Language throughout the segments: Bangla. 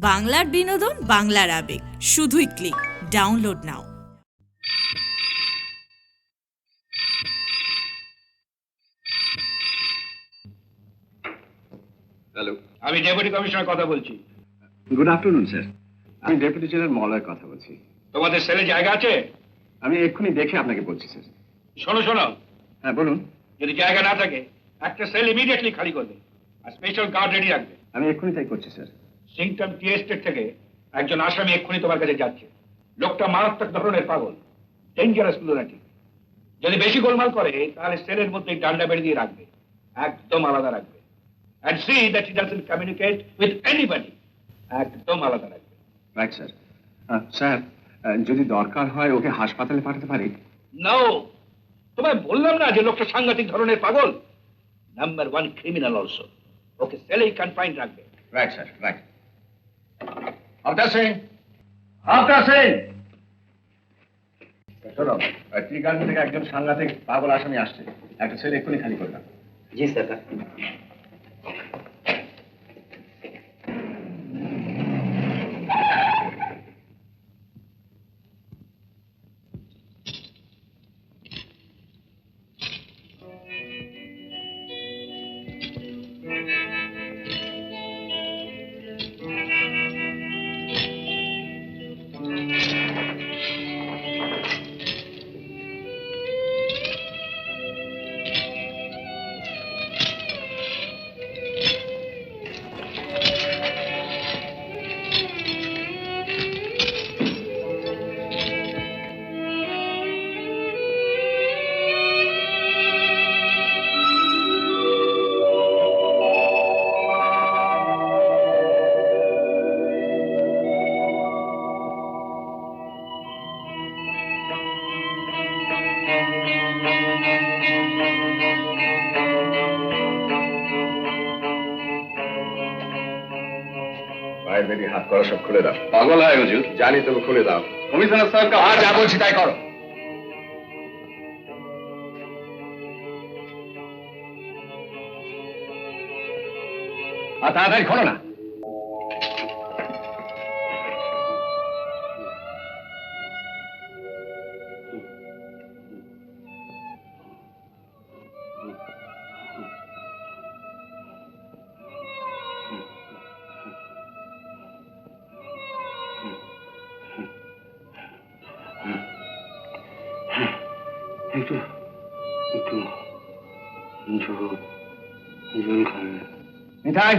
বাংলার বিনোদন, বাংলার আবেগ, শুধুই ক্লিক। ডাউনলোড নাও। হ্যালো, আমি ডেপুটি কমিশনার কথা বলছি। Good afternoon sir. আমি ডেপুটি জেনারেল মলয়ের কথা বলছি। তোমাদের সেলে জায়গা আছে? আমি এক্ষুনি দেখে আপনাকে বলছি স্যার। শোনো শোনো, হ্যাঁ বলুন। যদি জায়গা না থাকে একটা সেল ইমিডিয়েটলি খালি করবে আর স্পেশাল গার্ড রেডি রাখবে। আমি এক্ষুনি তাই করছি স্যার। সিংটন টি এস্টেট থেকে একজন আসামি এক্ষুনি তোমার কাছে যাচ্ছে। লোকটা মারাত্মক ধরনের পাগল, ডেঞ্জারাস লুনাটিক। যদি বেশি গোলমাল করে তাহলে সেলের মধ্যে ডান্ডা বেড়ে দিয়ে রাখবে, একদম আলাদা রাখবে। and see that he doesn't communicate with anybody, একদম আলাদা রাখবে। Right sir. স্যার, যদি দরকার হয় ওকে হাসপাতালে পাঠাতে পারি? নো, তোমায় বললাম না যে লোকটা সাংঘাতিক ধরনের পাগল। Number 1 criminal also. ওকে সেলেই কনফাইন্ড রাখবে। Right sir, right. আফটার সিং, আফটার সিং। শোনো, টি গার্ডেন থেকে একজন সাংঘাতিক পাগল আসামি আসছে। একটা ছেলে এক্ষুনি খালি করলাম। জি স্যার। হাত করা সব খুলে দাও। পাগল হয় হুজুর? জানি, তবু খুলে দাও। কমিশনার স্যারকে যা বলছি তাই করো। আর তাড়াতাড়ি খোলো না। একটু একটু জল খাবে। মিঠাই,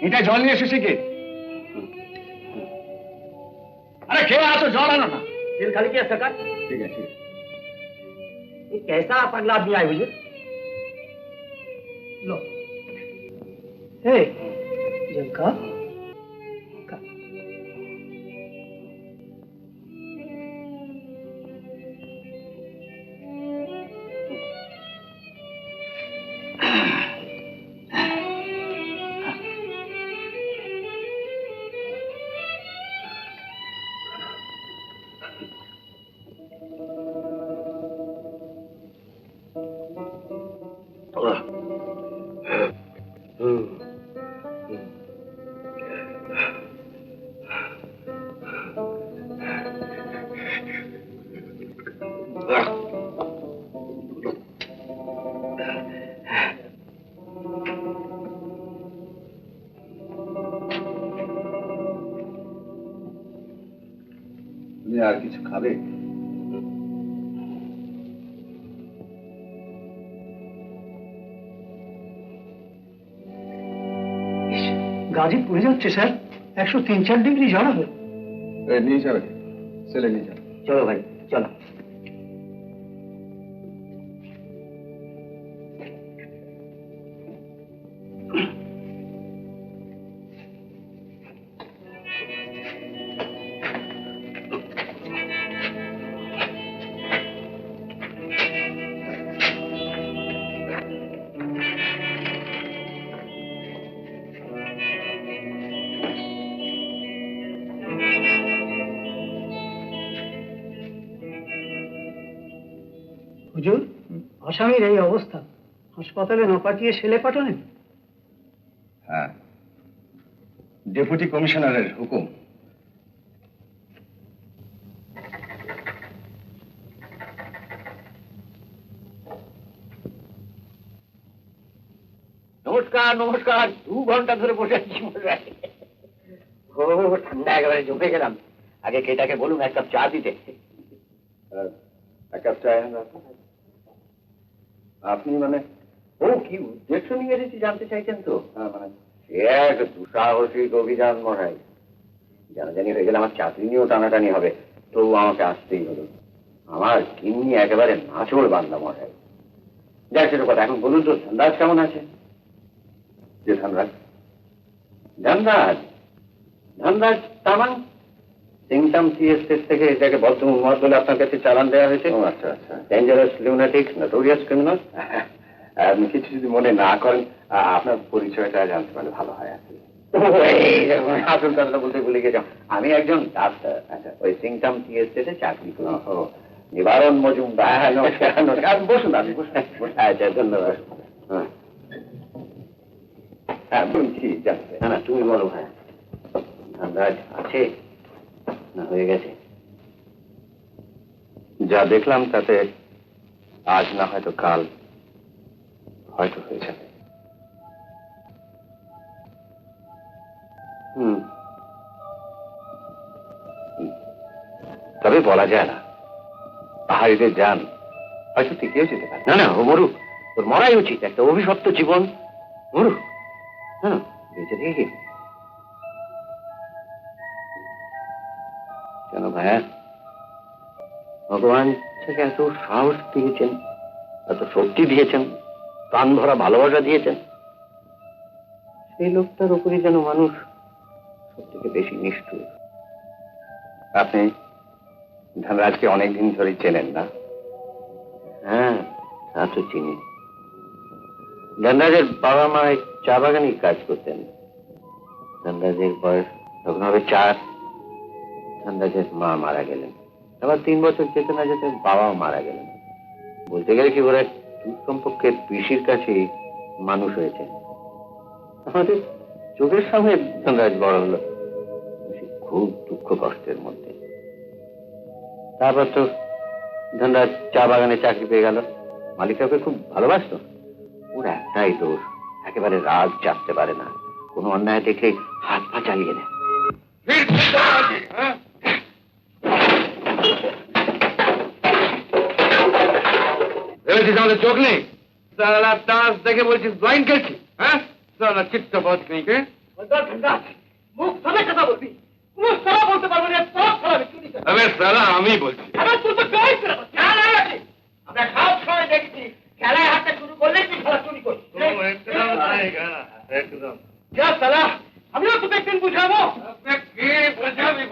মিঠাই জল নিয়ে এসেছি কি? আরে খেয়ে আসো, জল আনো না। दिल खाली किया सरकार। ঠিক আছে। ये कैसा पगला आदमी आए हुए? लो हे जलका তুমি আর কিছু খাবে? गाजी पुड़े যাচ্ছে স্যার। 103-4 ডিগ্রি জ্বালা হলো। নিয়ে যাবে, ছেলে নিয়ে যাবে। চলো ভাই চলো। হুজুর, আসামির এই অবস্থা, হাসপাতালে না পাঠিয়ে সেলে পাঠালেন? হ্যাঁ, ডেপুটি কমিশনারের হুকুম। নমস্কার নমস্কার, 2 ঘন্টা ধরে বসে আছি মশাই। ও ঠান্ডা একেবারে জমে গেলাম। আগে কেটাকে বলুন এক কাপ চা দিতে। এক কাপ চা আপনি মানে ও কি উদ্দেশ্য নিয়ে এসেছি জানতে চাইছেন তো? মানে এক দুঃসাহসিক অভিযান মশাই। জানাজানি হয়ে গেলে আমার চাকরি নিয়েও টানাটানি হবে, তবু আমাকে আসতেই হলো। আমার কিন্নি একেবারে নাচড় বান্ধা মশাই। যাক সেটা কথা, এখন বলুন তো ধনরাজ কেমন আছে? যে ধনরাজ? ধনরাজ ধনরাজ তামান সিংটাম সিএসএস থেকে এটাকে বদ্ধ উন্মাদ বলে আপনার কাছে চালান দেওয়া হয়েছে। ও আচ্ছা আচ্ছা। Dangerous lunatic notorious criminal. আপনি কিছু যদি মনে না করেন, আপনার পরিচয়টা জানতে পারলে ভালো হয় আর কি। আসল কথাটা বলতে ভুলে গেছিলাম, আমি একজন ডাক্তার। আচ্ছা, ওই সিংটাম সিএসএস এ চাকরি করি। নিবারণ মজুমদার। নমস্কার নমস্কার, বসুন আপনি বসুন। আচ্ছা ধন্যবাদ। হ্যাঁ বলুন, কি জানতে? না না তুমি বলো ভাই, ধনরাজ আছে না হয়ে গেছে? যা দেখলাম তাতে আজ না হয়তো কাল হয়তো হয়ে যাবে। তবে বলা যায় না, পাহাড়িদের যান হয়তো টিকেও যেতে পারে। না না ও মরুক, ওর মরাই উচিত। একটা অভিশপ্ত জীবন, মরুক। না বেঁচে থেকে কি? কেন ভাইয়া, ভগবান থেকে এত সাহস দিয়েছেন, এত শক্তি দিয়েছেন, প্রাণ ভরা ভালোবাসা দিয়েছেন, সেই লোকটার উপরে যেন মানুষ সব থেকে বেশি নিষ্ঠুর। আপনি ধনরাজকে অনেকদিন ধরেই চেনেন না? হ্যাঁ তা তো চিনি। ধনরাজের বাবা মা চা বাগানেই কাজ করতেন। ধনরাজের বয়স তখন হবে 4। ধনরাজের মা মারা গেলেন। আবার 3 বছর যেতে না যেতে বাবাও মারা গেলেন। বলতে গেলে কি ওরা সম্পর্কের পিসির কাছে মানুষ হয়েছে। আমাদের চোখের সামনে ধনরাজ বড় হলো, খুব দুঃখ কষ্টের মধ্যে। তারপর তো ধনরাজ চা বাগানে চাকরি পেয়ে গেল। মালিক ওকে খুব ভালোবাসতো। ওর একটাই দোষ, একেবারে রাগ চাপতে পারে না। কোনো অন্যায় দেখে হাত পা চালিয়ে নেয়। ভেবেছিস আমাদের চোখ নেই? সালা তাস দেখে বলছিস ব্লাইন্ড খেলছি? হ্যাঁ সালা চিত্ত বোধ নেই কে? মুখ সামনে কথা বলবি, মুখ সারা বলতে পারবো না। সব সারা চুরি করে। আবে সালা আমি বলছি। আমার তুই তো গায়ে ছিল আমরা সব সময় দেখছি খেলায় হাতে শুরু করলে তুই খেলা চুরি করিস। একদম যা সালা, আমিও তোকে একদিন বুঝাবো। কি বুঝাবি?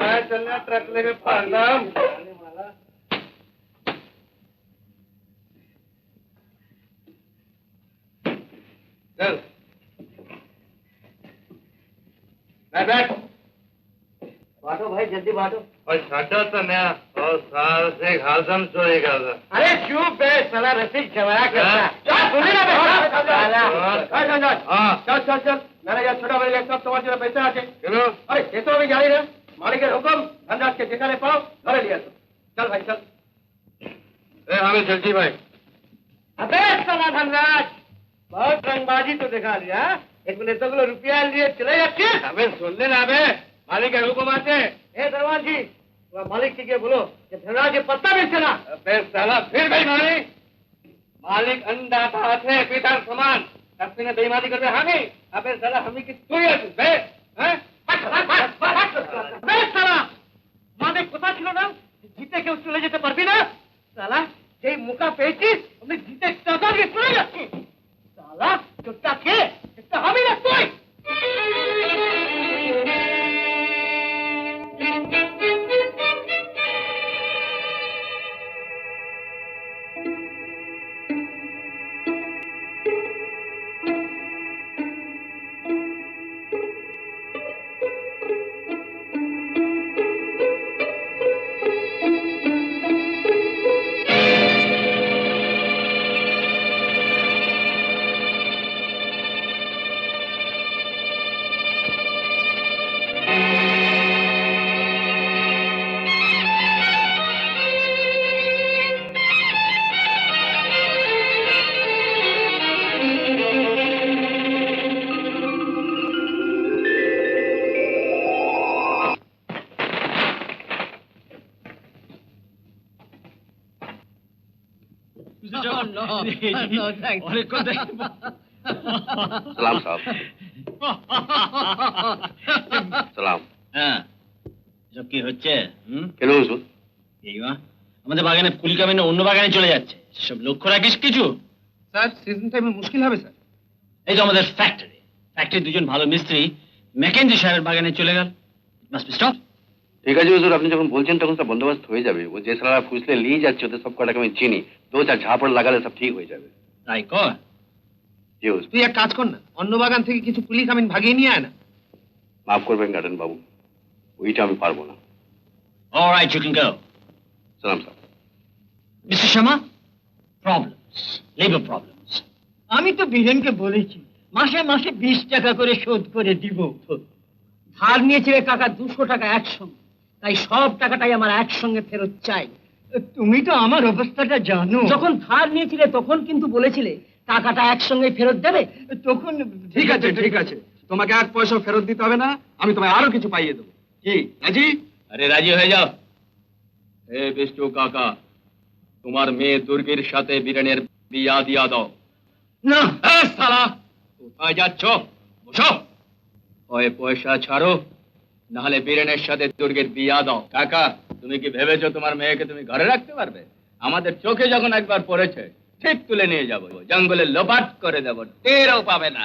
मैं चलना ट्रक लेके पागल। चल बैठ। बांटो भाई, जल्दी बांटो। और साडा तो नया और साल से हालसम चोरी कर रहा। अरे चुप बे साला, रसिक झगड़ा करता। चल सुनी ना बे साला। हाँ चल चल चल, मैंने यार छोटा भाई सब তোমার জন্য पैसा আছে। चलो अरे ये तो अभी जानी ना, मालिकेर हुकुम धनराज के ठिकाने पाओ, घरे लिया तो। चल भाई चल। हमें चलती भाई। अबे साला धनराज, बहुत रंगबाजी तो दिखा लिया। एक मिनट तो रुपया लिए चले जाते। अबे सुन ले ना बे, मालिक के हुक्म आते। ए दरबार जी, मालिक से क्या बोलो कि धनराज ये पत्ता बेचे ना। अबे साला फिर भाई मालिक, मालिक अन्नदाता थे पिता समान, अपने ने बेईमानी करते हामी। अबे साला हमी की तू है तू बे, हैं? अबे साला, माने কথা ছিল না জিতে কেউ চলে যেতে পারবি না। সালা যেই মুখা পেয়েছিস আমি জিতে টাকা দিয়ে চলে যাচ্ছি। সালা চোরটা কে? এটা আমি না তুই। অনেক কথা সালাম সাহেব, সালাম। হ্যাঁ, সব কি হচ্ছে? কেন হুজুর? এই মা, আমাদের বাগানে ফুল কামিয়ে অন্য বাগানে চলে যাচ্ছে, সব লক্ষ্য রাখিস কিছু? স্যার সিজন টাইমে মুশকিল হবে স্যার। এই তো আমাদের ফ্যাক্টরি দুজন ভালো মিস্ত্রি ম্যাকেনজি সাহেবের বাগানে চলে গেল। Must be stop. ঠিক আছে হুজুর, আপনি যখন বলছেন তখন সব বন্দোবস্ত হয়ে যাবে। ও যে সারা ফুসলে নিয়ে যাচ্ছে ওদের সব কটাকে আমি চিনি, 2-4 ঝাপড় লাগালে সব ঠিক হয়ে যাবে। তাই কর। জি হুজুর। তুই এক কাজ কর না, অন্য বাগান থেকে কিছু পুলি কামিন ভাগিয়ে নিয়ে আয় না। মাফ করবেন গার্ডেন বাবু, ওইটা আমি পারবো না। All right, you can go. সালাম সাহেব। Mr. Sharma, problems, labor problems. আমি তো বীরেনকে বলেছি মাসে মাসে 20 টাকা করে শোধ করে দিব। ধার নিয়েছিলে কাকা 200 টাকা একসঙ্গে, তাই সব টাকাটাই আমার একসঙ্গে ফেরত চাই। তুমি তো আমার অবস্থাটা জানো। যখন ধার নিয়েছিলে তখন কিন্তু বলেছিলে টাকাটা একসঙ্গে ফেরত দেবে, তখন ঠিক আছে, তোমাকে 1 পয়সা ফেরত দিতে হবে না, আমি তোমায় আরো কিছু পাইয়ে দেবো। কি রাজি? আরে রাজি হয়ে যাও। হে বিষ্টু কাকা, তোমার মেয়ে দুর্গের সাথে বীরেনের বিয়া দিয়া দাও। না। এ শালা, কোথায় যাচ্ছ? বসো। হয় পয়সা ছাড়ো, নাহলে বীরেনের সাথে দুর্গের বিয়া দাও। কাকা, তুমি কি ভেবেছো তোমার মেয়েকে তুমি ঘরে রাখতে পারবে? আমাদের চোখে যখন একবার পড়েছে ঠিক তুলে নিয়ে যাবো, জঙ্গলে লোপাট করে দেবো, টেরও পাবে না।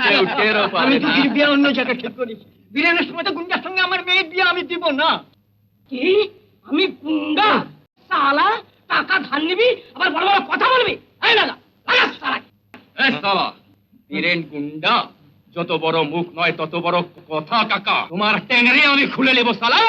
কেউ টেরও আমি পাবে তো না। বিয়ে অন্য জায়গায় ঠিক করেছি। বীরেনের সময় তো গুন্ডার সঙ্গে আমার মেয়ের বিয়ে আমি দিব না। কি? আমি গুন্ডা? শালা, টাকা ধার নিবি আবার বড় বড় কথা বলবি? এই লাগা শালা। এ শালা, বীরেন গুন্ডা, যত বড় মুখ নয় তত বড় কথা। কাকা, তোমার ট্যাংরি আমি খুলে নেবো শালা।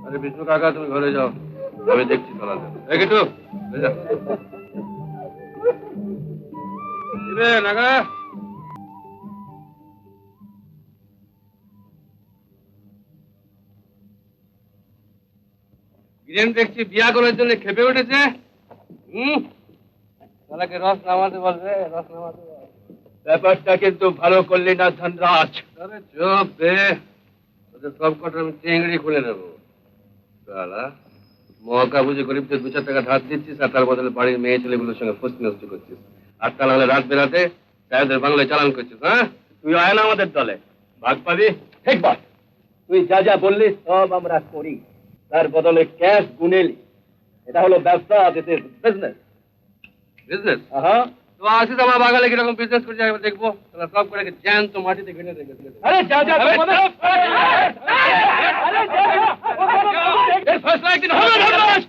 আরে বিষ্ণু কাকা, তুমি ঘরে যাও, আমি দেখছি চালাতে। একটু নাগা। বীরেন দেখছি বিয়া করার জন্য খেপে উঠেছে। তাহলে রস নামাতে বলবে, রস নামাতে বল। ব্যাপারটা কিন্তু ভালো করলি না ধনরাজ। আরে চুপ রে, ওদের সব কটা আমি চিংড়ি খুলে নেবো। শালা, মহকা বুঝে গরিবদের 2-4 টাকা ধার দিচ্ছিস আর তার বদলে বাড়ির মেয়ে ছেলেগুলোর সঙ্গে ফস্তি নষ্ট করছিস। আর তা নাহলে রাত বেরাতে সাহেবদের বাংলায় চালান করছিস। হ্যাঁ, তুই আয় না আমাদের দলে, ভাগ পাবি। ঠিক বল, তুই যা যা বললি সব আমরা করি, তার বদলে ক্যাশ গুনেলি। এটা হলো ব্যবসা, দিস ইজ বিজনেস। বিজনেস? হ্যাঁ। তো আসিস আমার বাগালে কিরকম বিজনেস করছে একবার দেখবো। তাহলে সব করে জ্যান্ত মাটিতে ঘেটে রেখেছে। আরে যা যা এর ফয়সালা একদিন হবে ধনরাজ।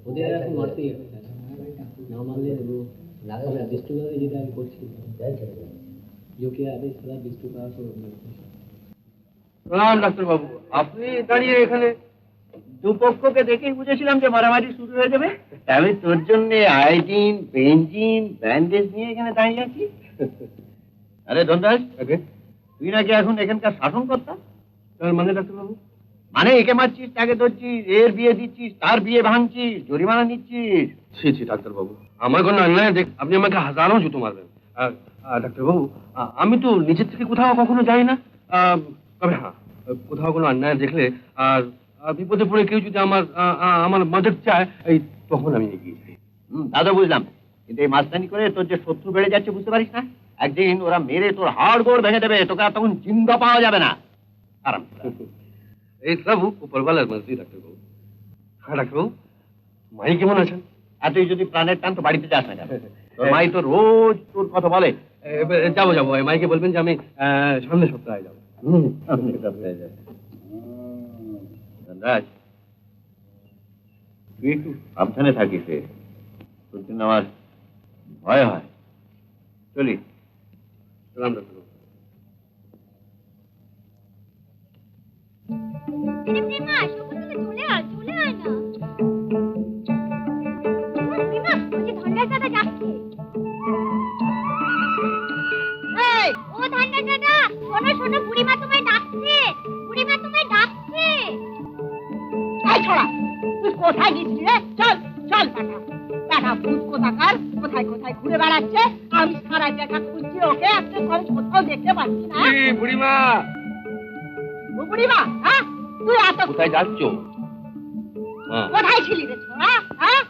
ওদের এখন মারতেই হবে, না মারলে লাগাবে বিষ্টু ভাবে যেটা আমি করছি যোকে আবে সারা বিষ্টু পাওয়া প্রণাম ডাক্তার বাবু, আপনি দাঁড়িয়ে এখানে? দুপক্ষকে দেখেই বুঝেছিলাম যে মারামারি শুরু হয়ে যাবে। আমি তোর জন্য আয়োডিন, বেঞ্জিন, ব্যান্ডেজ নিয়ে এখানে দাঁড়িয়ে আছি। আরে ধনরাজ, তুই নাকি এখন এখানকার শাসন কর্তা? তার মানে ডাক্তার বাবু? মানে একে মারছিস, তাকে ধরছিস, এর বিয়ে দিচ্ছিস, তার বিয়ে ভাঙছিস, জরিমানা নিচ্ছিস। ছি ছি ডাক্তার বাবু, আমার কোনো অন্যায় দেখ আপনি আমাকে হাজারো জুতো মারবেন। ডাক্তার বাবু, আমি তো নিজের থেকে কোথাও কখনো যাই না। তবে হ্যাঁ, কোথাও কোনো অন্যায় দেখলে আর বিপদে পড়ে কেউ যদি আমার মদত চায়, এই তখন আমি এগিয়ে যাই। তা তো বুঝলাম, কিন্তু এই মাস্তানি করে তোর যে শত্রু বেড়ে যাচ্ছে বুঝতে পারিস না? একদিন ওরা মেরে তোর হাড় গোড় ভেঙে দেবে, তোকে আর তখন জিন্দা পাওয়া যাবে না। আরাম। এই সব উপরওয়ালার মর্জি ডাক্তারবাবু। হ্যাঁ ডাক্তারবাবু, মাই কেমন আছেন? আর তুই যদি প্রাণের টান তো বাড়িতে যাস না কেন? তোর মাই তো রোজ তোর কথা বলে। যাবো মাইকে বলবেন যে আমি সামনের সপ্তাহে যাবো। রাজ, তুই একটু সাবধানে থাকিস রে, তোর জন্য আমার ভয় হয়। চলি। সালাম ডাক্তারবাবু। প্রেমা, শকুন্তলা চলে আয়, চলে আয় না। প্রেমা, ওই যে ধনরাজ দাদা যাচ্ছে। এই, ও ধনরাজ দাদা, শোনো শোনো, বুড়িমা তোমায় ছোড়া, তুই কোথায় গেছিলি রে? চল চল বেটা, বেটা ভূত কোথাকার কোথায় কোথায় ঘুরে বেড়াচ্ছে। আমি সারা জায়গা খুঁজছি, ওকে একটা খরচ কোথাও দেখতে পাচ্ছি না। বুড়িমা ও বুড়িমা, হ্যাঁ তুই এত কোথায় যাচ্ছ? কোথায় ছিলি রে ছোড়া? হ্যাঁ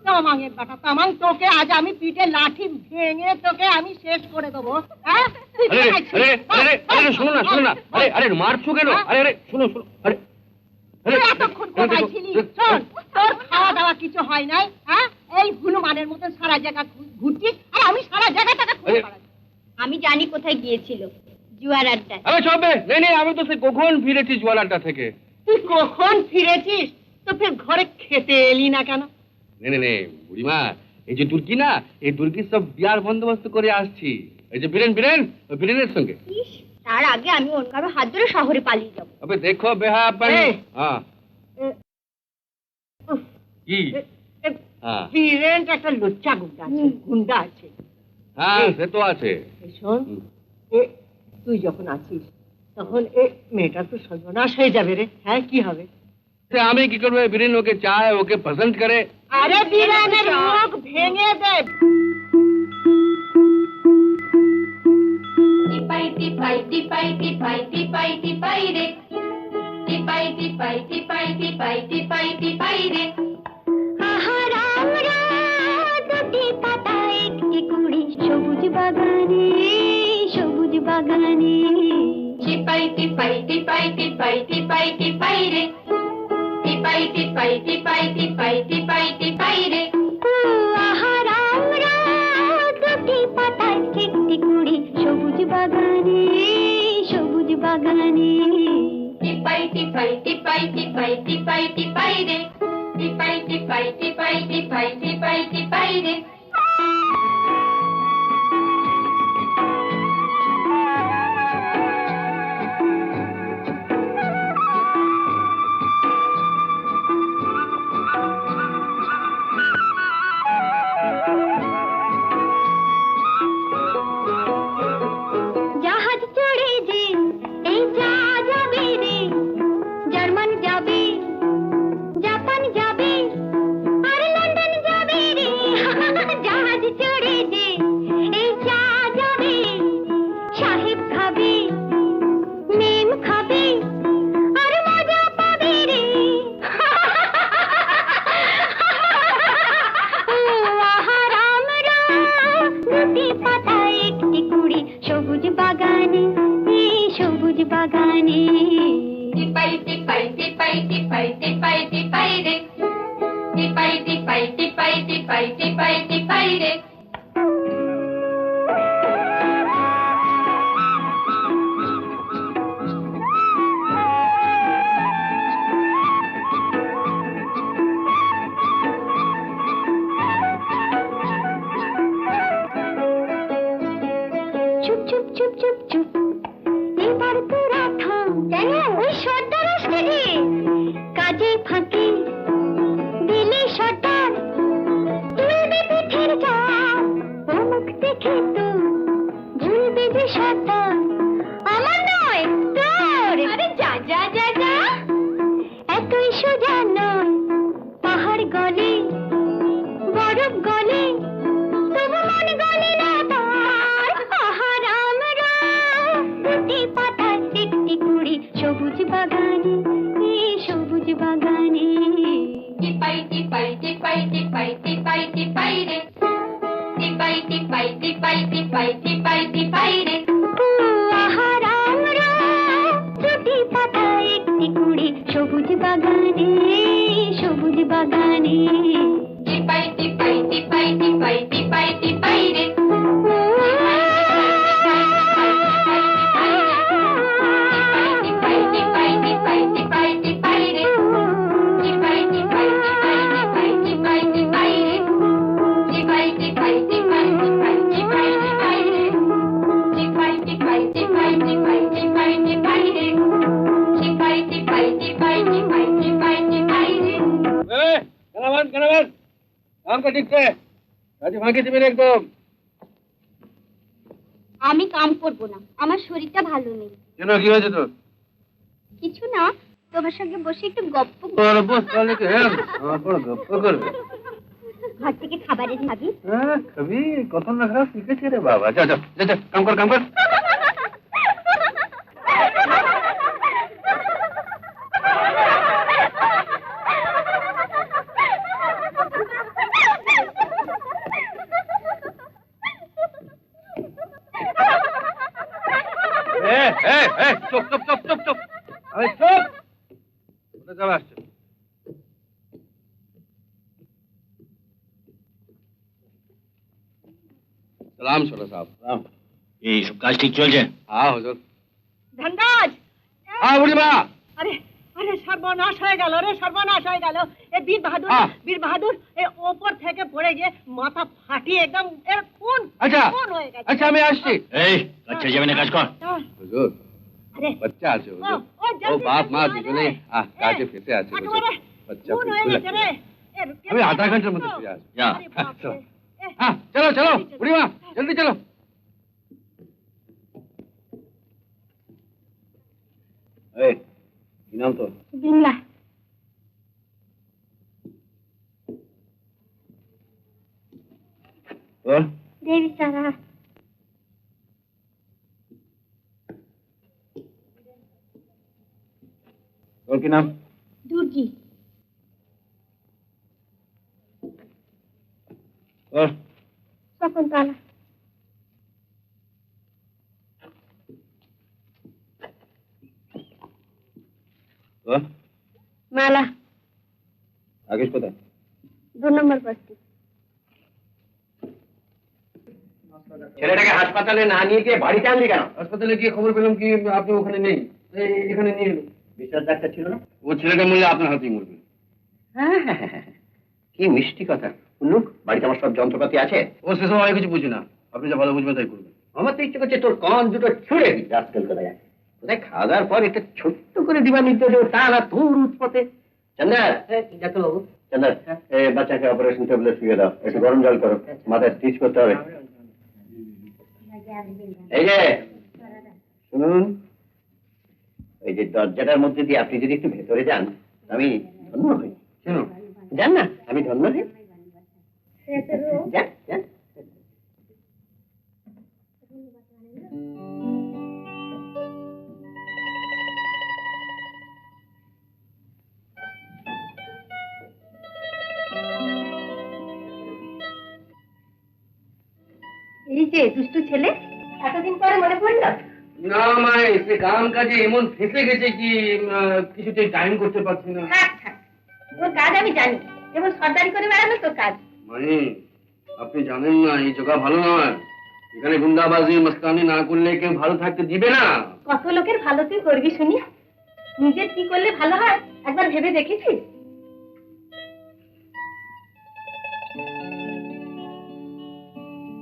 তামাঙের বেটা তামাং, তোকে আজ আমি পিঠে লাঠি ভেঙে তোকে আমি শেষ করে দেবো। হ্যাঁ তুই আরে কোথায় ছিলি? আরে আরে আরে শোনো না শোনো না, আরে আরে মারছো কেন? আরে আরে শোনো শোনো, আরে তুই এতক্ষণ কোথায় ছিলি? শোন, তোর খাওয়া দাওয়া কিছু হয় নাই, হ্যাঁ এই হনুমানের মতন সারা জায়গা ঘুরছিস, আর আমি সারা জায়গাটাকে খুঁজে বেড়াচ্ছি। আমি জানি কোথায় গিয়েছিল, জুয়ার আড্ডায়। আরে চবে নেই নেই, আমি তো সে কখন ফিরেছি জোয়ালাটা থেকে। তুই কখন ফিরেছিস? তো ফের ঘরে খেতে এলি না কেন? নে বুড়িমা, এই যে তুর্কি না, এই তুর্কির সব বিয়ার বন্দোবস্ত করে আসছি। এই যে বীরেন বীরেন, ওই বীরেনের সঙ্গে। ইস, তার আগে আমি অন্য কারো হাত ধরে শহরে পালিয়ে যাবো। अबे देखो बेहापन। ए। हाँ উফ, की हाँ বীরেন একটা লজ্জা গুন্ডা আছে। हाँ से तो আছে। এই শোন, তুই যখন আছিস তখন মেয়েটা তো সর্বনাশ হয়ে যাবে রে। হ্যাঁ কি হবে? से আমি কি করবে? বীরেন ওকে চায়, ওকে পছন্দ করে। আরে বীরেনের মুখ ভেঙে দে। টিপাই টিপাই টিপাই টিপাই টিপাই টিপাই রে, টিপাই টিপাই টিপাই টিপাই টিপাই টিপাই রে। আহারাম রাত দুটি পাতা একটি কুড়ি, সবুজ বাগানে সবুজ বাগানে। টিপাই টিপাই টিপাই টিপাই টিপাই টিপাই রে, টিপাই টিপাই টিপাই টিপাই টিপাই টিপাই রে। ও আহারাম রাত দুটি পাতা একটি কুড়ি, সবুজ বাগানে সবুজ বাগানে। টিপাই টিপাই টিপাই টিপাই টিপাই টিপাই রে, টিপাই টিপাই টিপাই টিপাই টিপাই টিপাই রে। জাহাজ চড়ে যে এই যা যাবে রে, জার্মান যাবে, জাপান যাবে, আর লন্ডন যাবে রে। জাহাজ চড়ে যে এই যা যাবে, সাহেব খাবে, মেম খাবে, আর মজা পাবে রে। ও আহারাম রাত দুটি পাতা একটি কুড়ি, সবুজ বাগানে এই সবুজ বাগানে। টিপাই টিপাই টিপাই টিপাই টিপাই টিপাই রে, টিপাই টিপাই টিপাই টিপাই টিপাই টিপাই রে। চুপ চুপ চুপ চুপ চুপ, এবার তোরা থাম। কেন? ওই সর্দার আসছে রে, কাজে ফাঁকে দিলে সর্দার, তুলবে পিঠের চাপ, ও মুখ দেখে তো ভুলবে যে সর্দার। আমার নয় তোর। আরে যা যা যা যা, এতই সোজা নয়, পাহাড় গলে বরফ গলে, তবু মন গলে না তার। আহারাম রাত দুটি পাতা একটি কুড়ি, সবুজ বাগানে এই সবুজ বাগানে। টিপাই টিপাই টিপাই টিপাই টিপাই টিপাই রে, টিপাই টিপাই টিপাই টিপাই টিপাই টিপাই রে। ও আহারাম রাত দুটি পাতা একটি কুড়ি, সবুজ বাগানে সবুজ বাগানে। টিপাই টিপাই টিপাই টিপাই টিপাই টিপাই রে, টিপাই টিপাই টিপাই টিপাই টিপাই রে, টিপাই টিপাই টিপাই টিপাই টিপাই টিপাই রে, টিপাই টিপাই টিপাই টিপাই টিপাই টিপাই রে, টিপাই টিপাই টিপাই টিপাই টিপাই টিপাই রে, টিপাই টিপাই টিপাই টিপাই টিপাই টিপাই রে। কানাবান काम का ठीक से রাজি ভাঙে দিবেন একদম। আমি কাম করব না, আমার শরীরটা ভালো নেই। কেন কি হয়েছে তোর? কিছু না, তো তোমার সঙ্গে বসে একটু গপ্প বস তাহলে কি আমার বড় গপ্প করবে ঘর থেকে খাবার এনে খাবি হ্যাঁ খাবি কত না খাওয়া শিখেছে রে বাবা যা যা যা যা কাম কর কাম কর চুপ চুপ চুপ চুপ চুপ আরে চুপ কোথায় যাবে আসছে सलाम छोटा साहब सलाम এই সব কাজ ঠিক চলছে? हाँ हुजूर ধনরাজ हाँ बुढ़ी माँ আরে আরে সর্বনাশ হয়ে গেল রে, সর্বনাশ হয়ে গেল। এই বীর বাহাদুর এই ওপর থেকে পড়ে গিয়ে মাথা ফাটিয়ে একদম এর খুন अच्छा খুন হয়ে গেছে। अच्छा मैं আসছি এই কাছে যাবে না, কাজ কর। हुजूर আরে बच्चा আছে ও हुजूर জলদি ও বাপ মা জলদি দুজনেই আয় রে। কাজে ফেসে আছে হুজুর একেবারে বাচ্চা খুন হয়ে বিলকুল গেছে রে। আমি আধা ঘন্টার মধ্যে ফিরে আসবো যা। আরে বাপ রে। हाँ चलो चलो बुढ़ी माँ जल्दी चलो ए কি নাম তো বিমলা তোর দেবী সারা তোর কি নাম দুর্গি তোর শকুন্তলা তোর মালা রাকেশ কোথায় 2 নম্বর বস্তি ছেলেটাকে হাসপাতালে না নিয়ে গিয়ে বাড়িতে আনলি কেন? হাসপাতালে গিয়ে খবর পেলাম কি আপনি ওখানে নেই এখানে নিয়ে এলো বিশ্বাস ডাক্তার ছিল না? ও ছেলেটা মরলে আপনার হাতেই মরবে হ্যাঁ, কি মিষ্টি কথা। উল্লুক, বাড়িতে আমার সব যন্ত্রপাতি আছে। ও সেসব অনেক কিছু বুঝি না আপনি যা ভালো বুঝবেন তাই করবেন আমার তো ইচ্ছে করছে তোর কান দুটো ছুঁড়ে দিই। রাস্কেল কোথায় কোথায় খাওয়া দাওয়ার পর একটা ছোট্ট করে দিবা নির্দেশ দেবো, তা না তোর উৎপথে। চন্দার ডাক্তারবাবু চন্দার বাচ্চাকে অপারেশন টেবিলে শুয়ে দাও, একটু গরম জল করো, মাথায় স্টিচ করতে হবে। এই যে শুনুন, এই যে দরজাটার মধ্যে দিয়ে আপনি যদি একটু ভেতরে যান আমি ধন্য হই। কেন যান না, আমি ধন্য হই। যান যান। এই যে দুষ্টু ছেলে এতদিন পরে মনে পড়লো না মা এসে কাম কাজে এমন ফেসে গেছে কি কিছুতেই টাইম করতে পারছি না থাক থাক তোর কাজ আমি জানি যেমন সর্দারি করে বেড়ানো তোর কাজ মানে আপনি জানেন না এই জায়গা ভালো নয় এখানে গুন্ডাবাজি মস্তানি না করলে কেউ ভালো থাকতে দিবে না কত লোকের ভালো তুই করবি শুনি নিজের কি করলে ভালো হয় একবার ভেবে দেখেছিস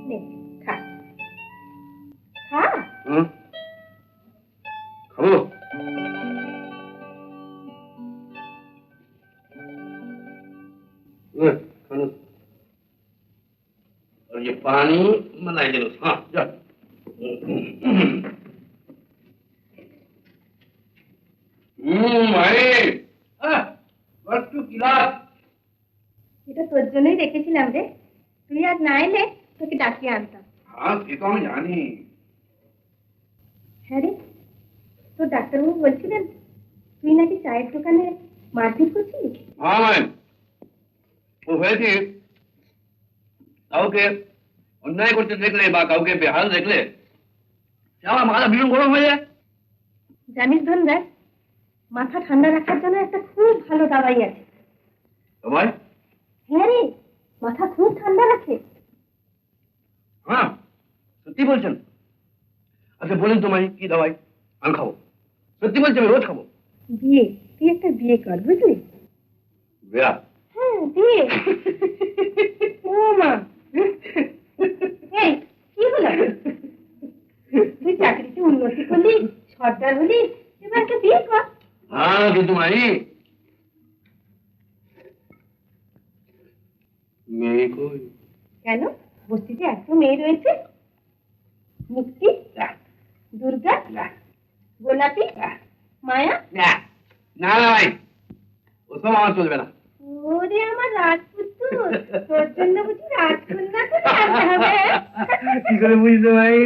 নে, খা খা হুম? খাবো खाना और ये पानी मलाई जरूर हाँ जा भाई बस तू गिलास এটা তোর জন্যই রেখেছিলাম রে তুই আর না এলে তোকে ডাকিয়ে আনতাম हाँ ये तो हम जानी হ্যাঁ রে তোর ডাক্তারবাবু বলছিলেন তুই নাকি চায়ের দোকানে মারপিট করছিস हाँ मैं वो হয়েছে কাউকে অন্যায় করতে দেখলে বা কাউকে বেহাল দেখলে সে আমার মাথা ভীষণ গরম হয়ে যায় জানিস ধনরাজ মাথা ঠান্ডা রাখার জন্য একটা খুব ভালো দাওয়াই আছে সবাই হ্যাঁ রে মাথা খুব ঠান্ডা রাখে হ্যাঁ সত্যি বলছেন আচ্ছা বলেন তোমায় কি দাওয়াই আমি খাবো সত্যি বলছি আমি রোজ খাবো বিয়ে তুই একটা বিয়ে কর বুঝলি বেয়া হ্যাঁ বিয়ে ও মা এই কি হলো তুই চাকরিতে উন্নতি করলি সর্দার হলি এবার একটা বিয়ে কর হ্যাঁ কিন্তু মাই মেয়ে কই কেন বস্তিতে এত মেয়ে রয়েছে মুক্তি দুর্গা গোলাপি মায়া না না ভাই, ওসব আমার চলবে না। ওরে আমার রাজপুত্র, তোর জন্য বুঝি রাজকন্যা করে আনতে হবে? কি করে বুঝতে ভাই?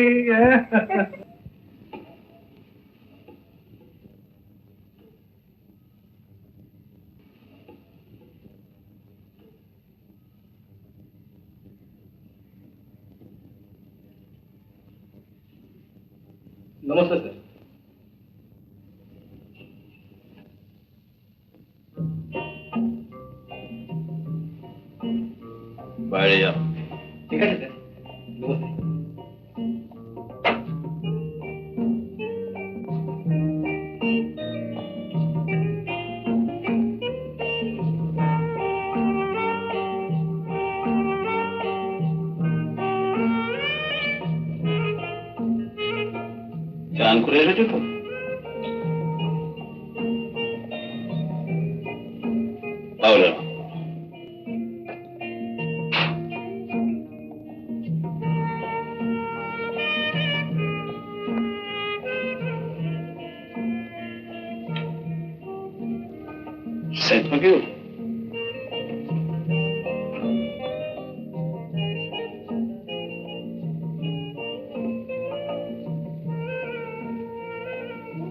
নমস্কার স্যার। বাইরে যাও। ঠিক আছে স্যার, নমস্তে। চান করে এসেছো তো? তাহলে না। সেট পাকিও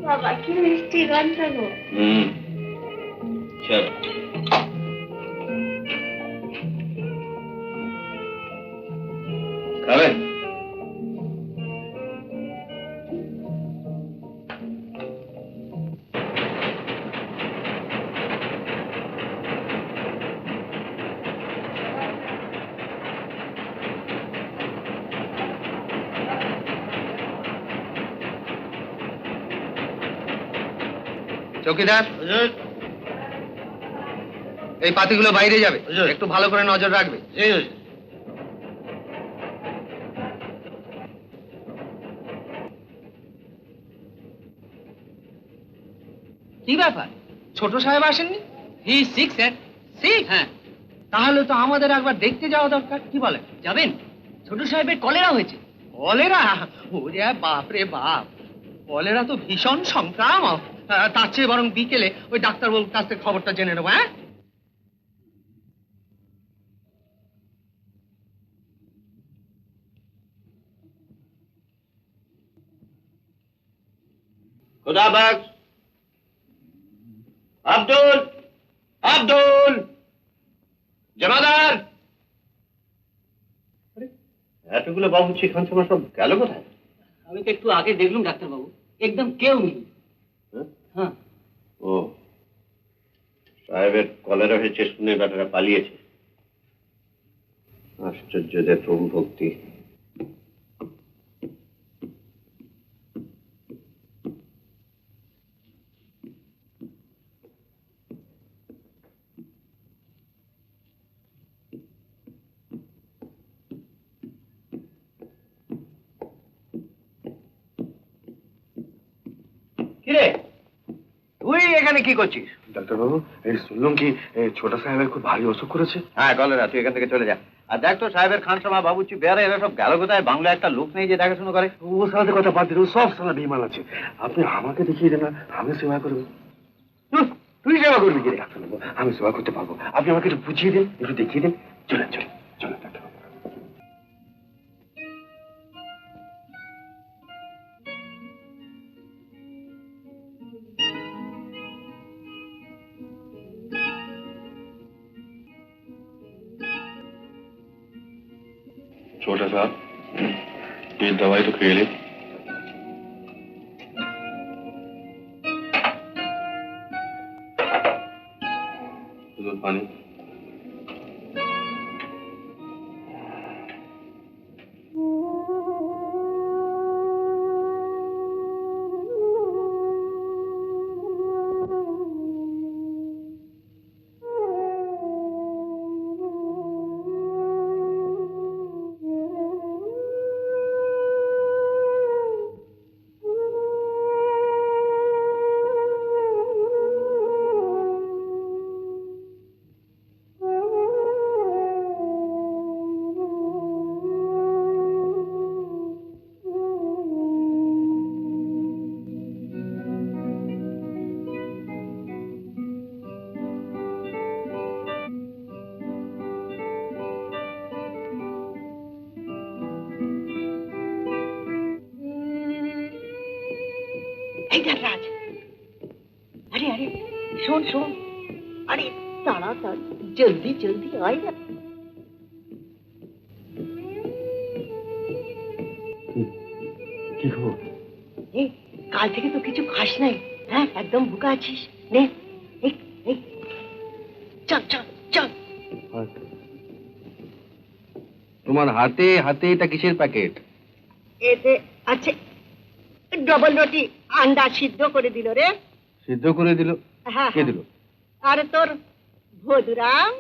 বাবা কি মিষ্টি গন্ধ গো। চলো। খাবেন? চৌকিদার, এই পাতিগুলো বাইরে যাবে, একটু ভালো করে নজর রাখবে। কি ব্যাপার, ছোট সাহেব আসেননি? হি সিক স্যার। সিক? হ্যাঁ। তাহলে তো আমাদের একবার দেখতে যাওয়া দরকার, কি বলেন? যাবেন? ছোট সাহেবের কলেরা হয়েছে। কলেরা? ওরে বাপ রে বাপ, কলেরা তো ভীষণ সংক্রামক। তার চেয়ে বরং বিকেলে ওই ডাক্তারবাবুর কাছ থেকে খবরটা জেনে নেবো। হ্যাঁ, খুদাবাগ। আব্দুল, আব্দুল, জমাদার। এতগুলো বাবুর্চি খানসামা সব গেল কোথায়? আমি তো একটু আগে দেখলুম ডাক্তারবাবু, একদম কেউ নেই। হ্যাঁ। ও, সাহেবের কলেরা হয়েছে শুনে বেটারা পালিয়েছে। আশ্চর্যদের প্রভু ভক্তি। কিরে, তুই এখানে কি করছিস? ডাক্তারবাবু, এই শুনলাম কি ছোট সাহেবের খুব ভারী অসুখ করেছে? হ্যাঁ, কলেরা, তুই এখান থেকে চলে যা। আর দেখ তো সাহেবের খানসামা বাবুর্চি বেয়ারা এরা সব গেল কোথায়? বাংলা একটা লোক নেই যে দেখাশোনা করে। ও সাথে কথা বাদ দিল, সব সালা বেইমান আছে। আপনি আমাকে দেখিয়ে দেন না, আমি সেবা করবো। তুই সেবা করবি কিরে? ডাক্তারবাবু, আমি সেবা করতে পারবো, আপনি আমাকে একটু বুঝিয়ে দিন, একটু দেখিয়ে দিন। চলেন চলেন চলেন ডাক্তারবাবু। छोटा साहब, ये दवाई तो खेले। पानी। এই দেখ রাজ, আরে আরে শোন শোন, আরে তাড়াতাড়ি জলদি জলদি আয় না। কি খবর? এই কাল থেকে তো কিছু খাস নাই, হ্যাঁ একদম ভুকা আছিস। নে এই এই চল চল চল। তোমার হাতে হাতে এটা কিসের প্যাকেট? এতে আছে ডবল রুটি, আন্ডা সিদ্ধ করে দিল রে। সিদ্ধ করে দিল? হ্যাঁ কে দিল? আরে তোর ভদুরাম,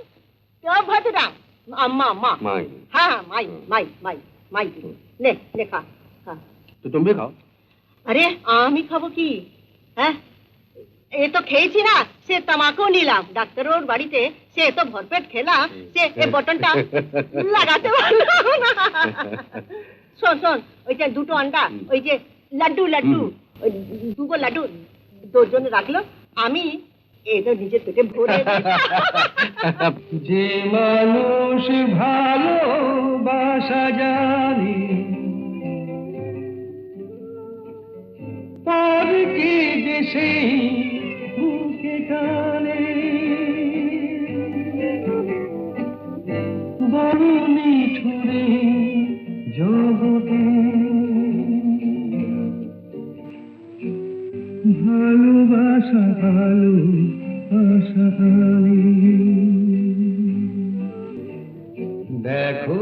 তোর ভদুরাম আম্মা আম্মা। মাই। হ্যাঁ মাই মাই মাই মাই দিল। নে নে খা খা। তো তুমি খাও। আরে আমি খাবো কি, হ্যাঁ এ তো খেয়েছি না, সে তামাকও নিলাম ডাক্তারের বাড়িতে, সে তো ভরপেট খেলাম, সে এই বটনটা লাগাতে পারলো না। শোন শোন, ওই যে দুটো আন্ডা, ওই যে লাড্ডু লাড্ডু, ওই দুটো লাড্ডু দুজন রাখলো, আমি এটা নিজের পেটে ভরে যে মানুষ ভালোবাসা জানে তার কি যে সেই বুকে টানে, বড় নিঠুরে জগতে ভালোবাসা ভালোবাসা দেখো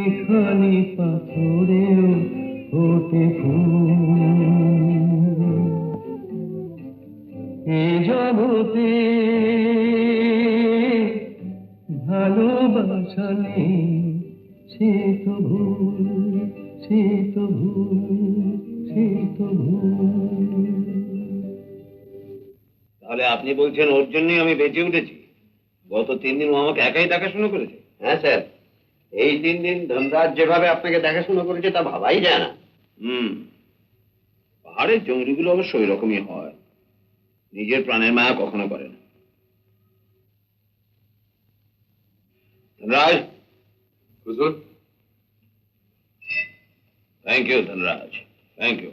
এখানে পাথরেও ওঠে ফুল, এ জগতে ভালোবাসা নেই সে তো ভুল, সে তো ভুল, সে তো ভুল। তাহলে আপনি বলছেন ওর জন্যই আমি বেঁচে উঠেছি? গত 3 দিন ও আমাকে একাই দেখাশোনা করেছে? হ্যাঁ স্যার, এই 3 দিন ধনরাজ যেভাবে আপনাকে দেখাশোনা করেছে তা ভাবাই যায় না। পাহাড়ের জঙ্গলিগুলো অবশ্য ওই রকমই হয়, নিজের প্রাণের মায়া কখনো করে না। ধনরাজ। হুজুর। Thank you Dhanraj, thank you.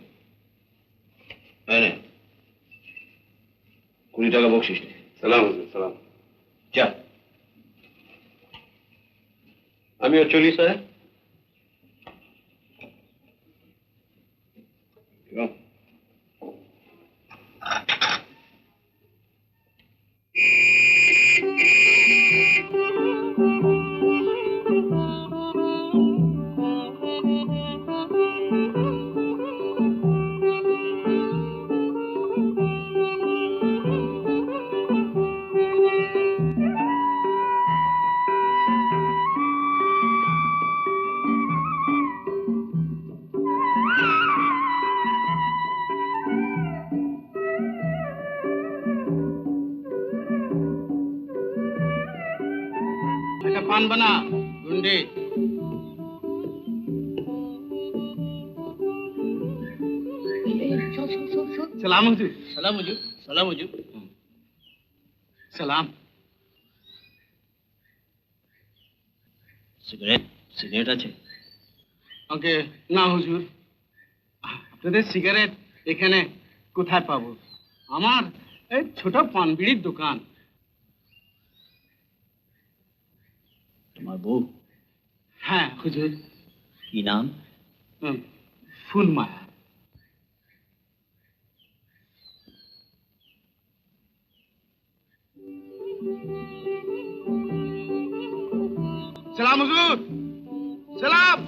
20 টাকা বকশিস। সালাম হুজুর, সালাম। যা, আমিও চলি স্যার। একটা পান বানা গুন্ডে। সালাম হুজুর। সালাম হুজুর। সালাম হুজুর। সালাম। সিগারেট? সিগারেট আছে? ওকে না হুজুর, আপনাদের সিগারেট এখানে কোথায় পাবো? আমার এই ছোট পান বিড়ির দোকান। তোমার বউ? হ্যাঁ হুজুর। কি নাম? ফুলমায়া। সালাম হুজুর। সালাম।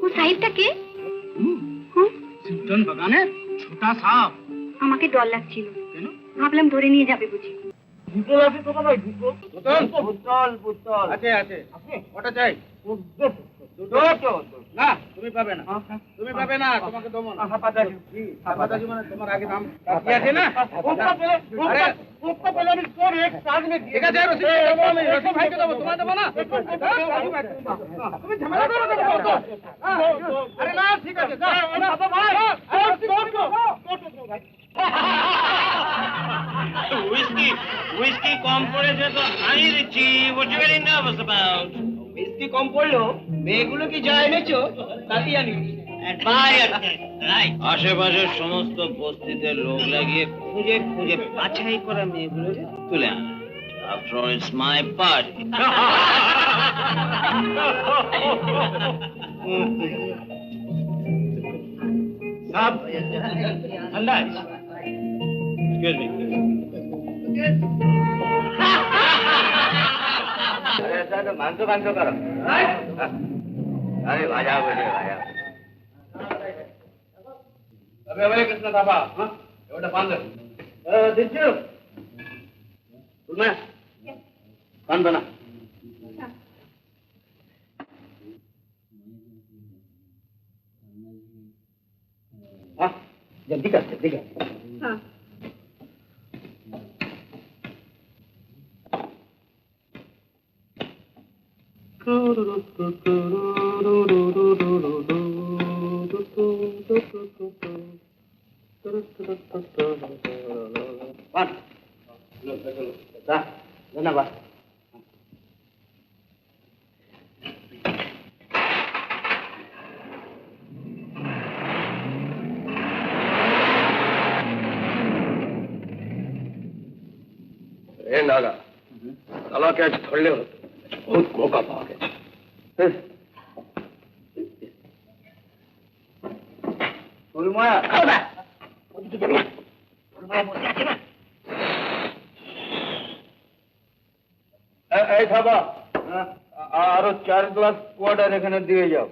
ও সাহিবটা কে? সিমটন বাগানে ছোটা সাপ। আমাকে ডর লাগছিল, কেন? ভাবলাম ধরে নিয়ে যাবে বুঝি। বোতল আছে তো ভাই? বোতল বোতল বোতল আছে আছে। ওটা চাই। দুটো না তুমি পাবে না, তুমি পাবে না, তোমাকে দেবো না। হাপাতাজি মানে তোমার আগে নাম কি আছে না? আমি তোর এক কাজ में ঠিক আছে, রসিদ দেবো আমি, রসিদ ভাইকে দেবো, তোমার দেবো না। তুমি ঝামেলা করো কেন? আরে না ঠিক আছে, হুইস্কি কম পড়েছে তো আমি দিচ্ছি। What you very nervous about? Whisky কম পড়লো, মেয়েগুলো কি যা এনেছো তাতেই আনি বাই আশেপাশের সমস্ত বস্তিতে লোক লাগিয়ে খুঁজে খুঁজে বাছাই করা মেয়েগুলোকে তুলে আনা। After all, it's my party. Excuse me. মাংস মাংস করো আরে ভাজা বলে ভাজা কৃষ্ণ দাবা ওটা পান দিচ্ছ পান না ঠিক আছে ঠিক আছে ধন্যবাদ नागा साला के आज धरले होते बहुत मौका पा गए আরো 4 গ্লাস ওয়াটার এখানে দিয়ে যাও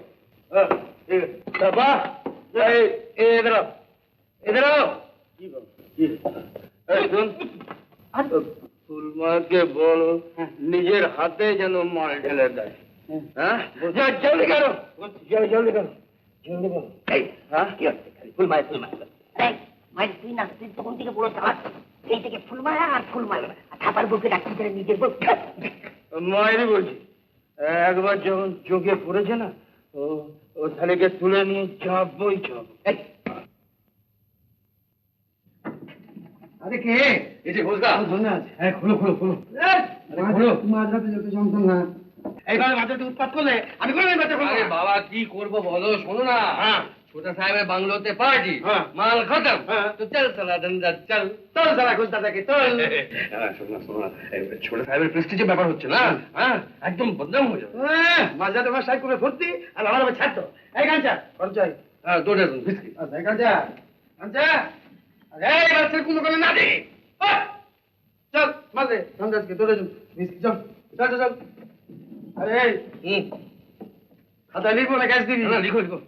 ফুলমাকে বলো নিজের হাতে যেন মাল ঢেলে দেয় হ্যাঁ জলদি করো জলদি করো জলদি করো হ্যাঁ কি হচ্ছে ফুলমায় তুই না তুই তখন থেকে বড় চালাক এই থেকে ফুলমায়া আর ফুলমায়া থাপার বুকে ডাক্তার করে নিজের বুক মায়েরই বলছি একবার যখন চোখে পড়েছে না ও ছেলেকে তুলে নিয়ে চাপবই চাপ আরে কে এই যে ঘোষগা হ্যাঁ খোলো খোলো খোলো খোলো মাঝরাতে যত যন্ত্রণ না এইভাবে মাঝরাতে উৎপাত করলে আমি কোনো আরে বাবা কি করবো বলো শোনো না ছোটা সাহেবের বাংলোতে পার্টি হ্যাঁ। মাল খতম হ্যাঁ। তো চল সালা দন্দা চল চল সারা খুঁজতে থাকে চল শোনা ছোট সাহেবের প্রেস্টিজের ব্যাপার হচ্ছে না হ্যাঁ একদম বদনাম হয়ে যাবে মাঝরাতে আমার সাইকেলে ভর্তি আর আমার আবার ছাড়তো এই গাঞ্চা কোন চাই হ্যাঁ 2 ডজন বিস্কিট আচ্ছা এই গাঞ্চা গাঞ্চা এই বাচ্চা কোনো করে না দেখি চল মাঝে সন্ধ্যাজকে তোরে বিস্কিট চল চল চল আরে এই খাতা লিখবো না গ্যাস দিবি না লিখো লিখো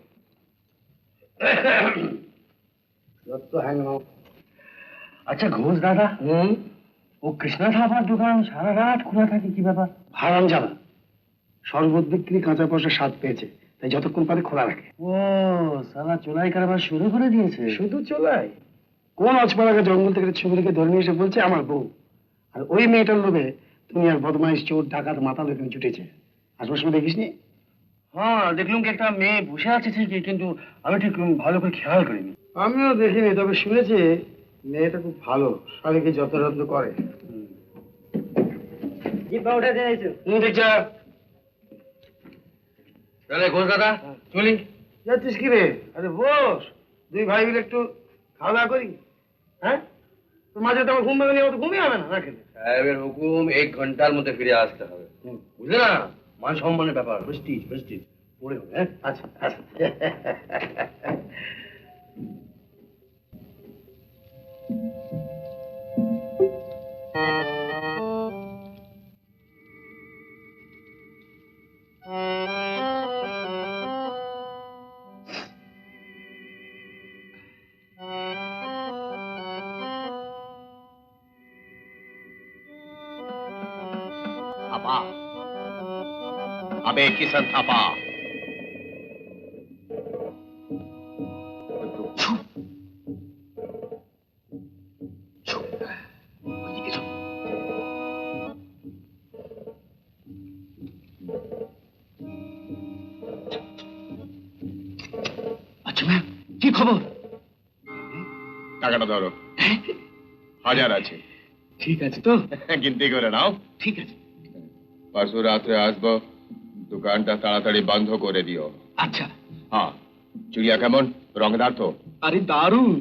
আচ্ছা ঘোষ দাদা ও কৃষ্ণা ধাবার দোকান সারা রাত খোলা থাকে কি ব্যাপার হারাম জানা শরবত বিক্রি কাঁচা পয়সা স্বাদ পেয়েছে তাই যতক্ষণ পারে খোলা রাখে ও সালা চোলাই কারবার শুরু করে দিয়েছে শুধু চলাই কোন অজপাড়াকে জঙ্গল থেকে ছুরিকে ধরে নিয়ে এসে বলছে আমার বউ আর ওই মেয়েটার লোভে তুমি আর বদমাইশ চোর ডাকাত মাতাল এখানে জুটেছে আসবার সময় দেখিস নি হ্যাঁ দেখলুম কি একটা মেয়ে বসে আছে ঠিকই কিন্তু আমি ঠিক ভালো করে খেয়াল করিনি আমিও দেখিনি তবে শুনেছি মেয়েটা খুব ভালো স্বামীকে যত্ন করে জিপা উঠে দিয়েছো দেখছা তাহলে ঘোষ দাদা চলি যাচ্ছিস কি রে আরে বস দুই ভাই মিলে একটু খাওয়া দাওয়া করি হ্যাঁ তো মাঝে তো আমার ঘুম ভেঙে নিয়ে ঘুমিয়ে হবে না না খেলে সাহেবের হুকুম 1 ঘন্টার মধ্যে ফিরে আসতে হবে বুঝলে না মান সম্মানের ব্যাপার প্রেস্টিজ প্রেস্টিজ পড়ে হবে হ্যাঁ আচ্ছা আচ্ছা থাপা আবে কিষান থাপা আচ্ছা ম্যাম কি খবর টাকাটা ধরো 1000 আছে ঠিক আছে তো গিনতি করে নাও ঠিক আছে পরশু রাত্রে আসবো দোকানটা তাড়াতাড়ি বন্ধ করে দিও। আচ্ছা। হ্যাঁ, চুড়িয়া কেমন, রঙদার তো? আরে দারুণ,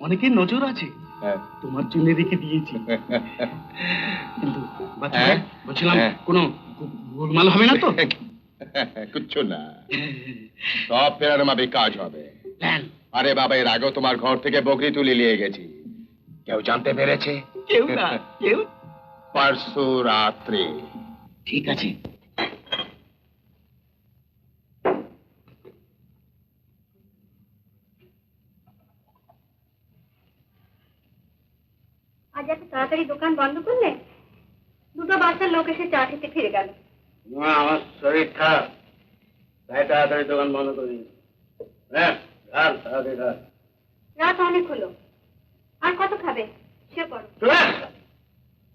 অনেকের নজর আছে। হ্যাঁ। তোমার জন্য রেখে দিয়েছি। কিন্তু বাচ্চা হ্যাঁ। বলছিলাম, হ্যাঁ। কোনো গোলমাল হবে না তো? কিচ্ছু না, সব ফেরানো মাফিক কাজ হবে। আরে বাবা, এর আগেও তোমার ঘর থেকে বকরি তুলে নিয়ে গেছি। কেউ জানতে পেরেছে? কেউ না, কেউ। পরশু রাত্রে। ঠিক আছে। আজ এত তাড়াতাড়ি দোকান বন্ধ করলে? দুটো বাচ্চার লোক এসে চা খেতে ফিরে গেল। আমার শরীর খারাপ, তাই তাড়াতাড়ি দোকান বন্ধ করি। হ্যাঁ, রাত অনেক হলো, আর কত খাবে? সে করো।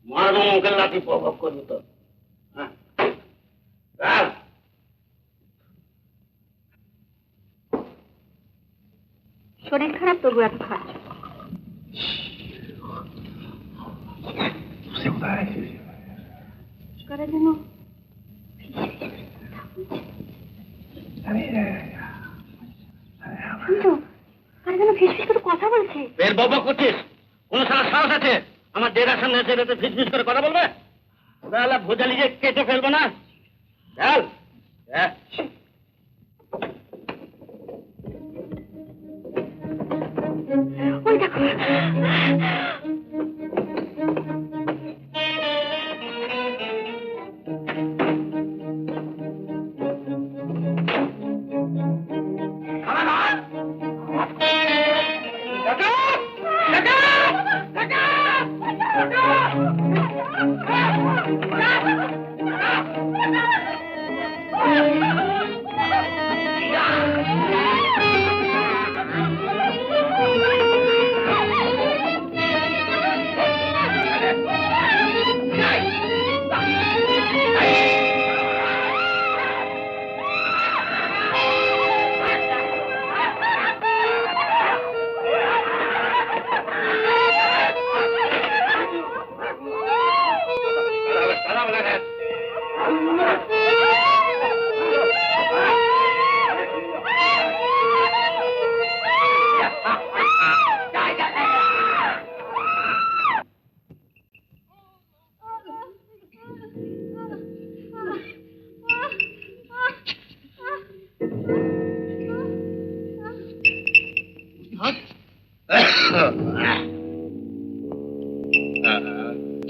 মারবো মুখের লাঠি, পপ করবো তো। হ্যাঁ, শরীর খারাপ তবু এত খাচ্ছ? করার জন্য ফিসফিস করে কথা বলছে। বের বাবা করছিস? কোন সাহস আছে আমার ডেরার সামনে এসে ফিসফিস করে কথা বলবে? তাহলে ভোজালি যে কেটে ফেলবো না। চল। ওই দেখো,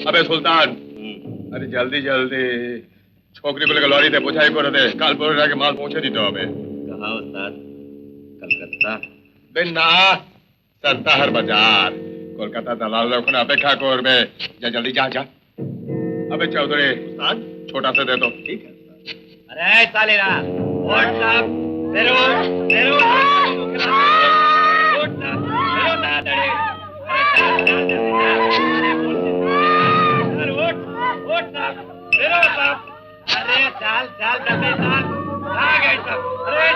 अबे सुल्तान, अरे जल्दी जल्दी छोकरी को लेकर लॉरी दे, बुझाई कर दे, काल पोरे आगे माल पहुंचे दीते হবে। कहाँ उस्ताद? कलकत्ता। না, সত্তাহার বাজার, কলকাতা দালালরা ওখানে অপেক্ষা করবে। যা জলদি যা যা। अबे चौधरी, उस्ताद छोटा सा दे दो। ठीक है। अरे सालेरा, व्हाट्सएप तेरो तेरो अरे चाल चाल जल्दी चाल, आ गए सब। अरे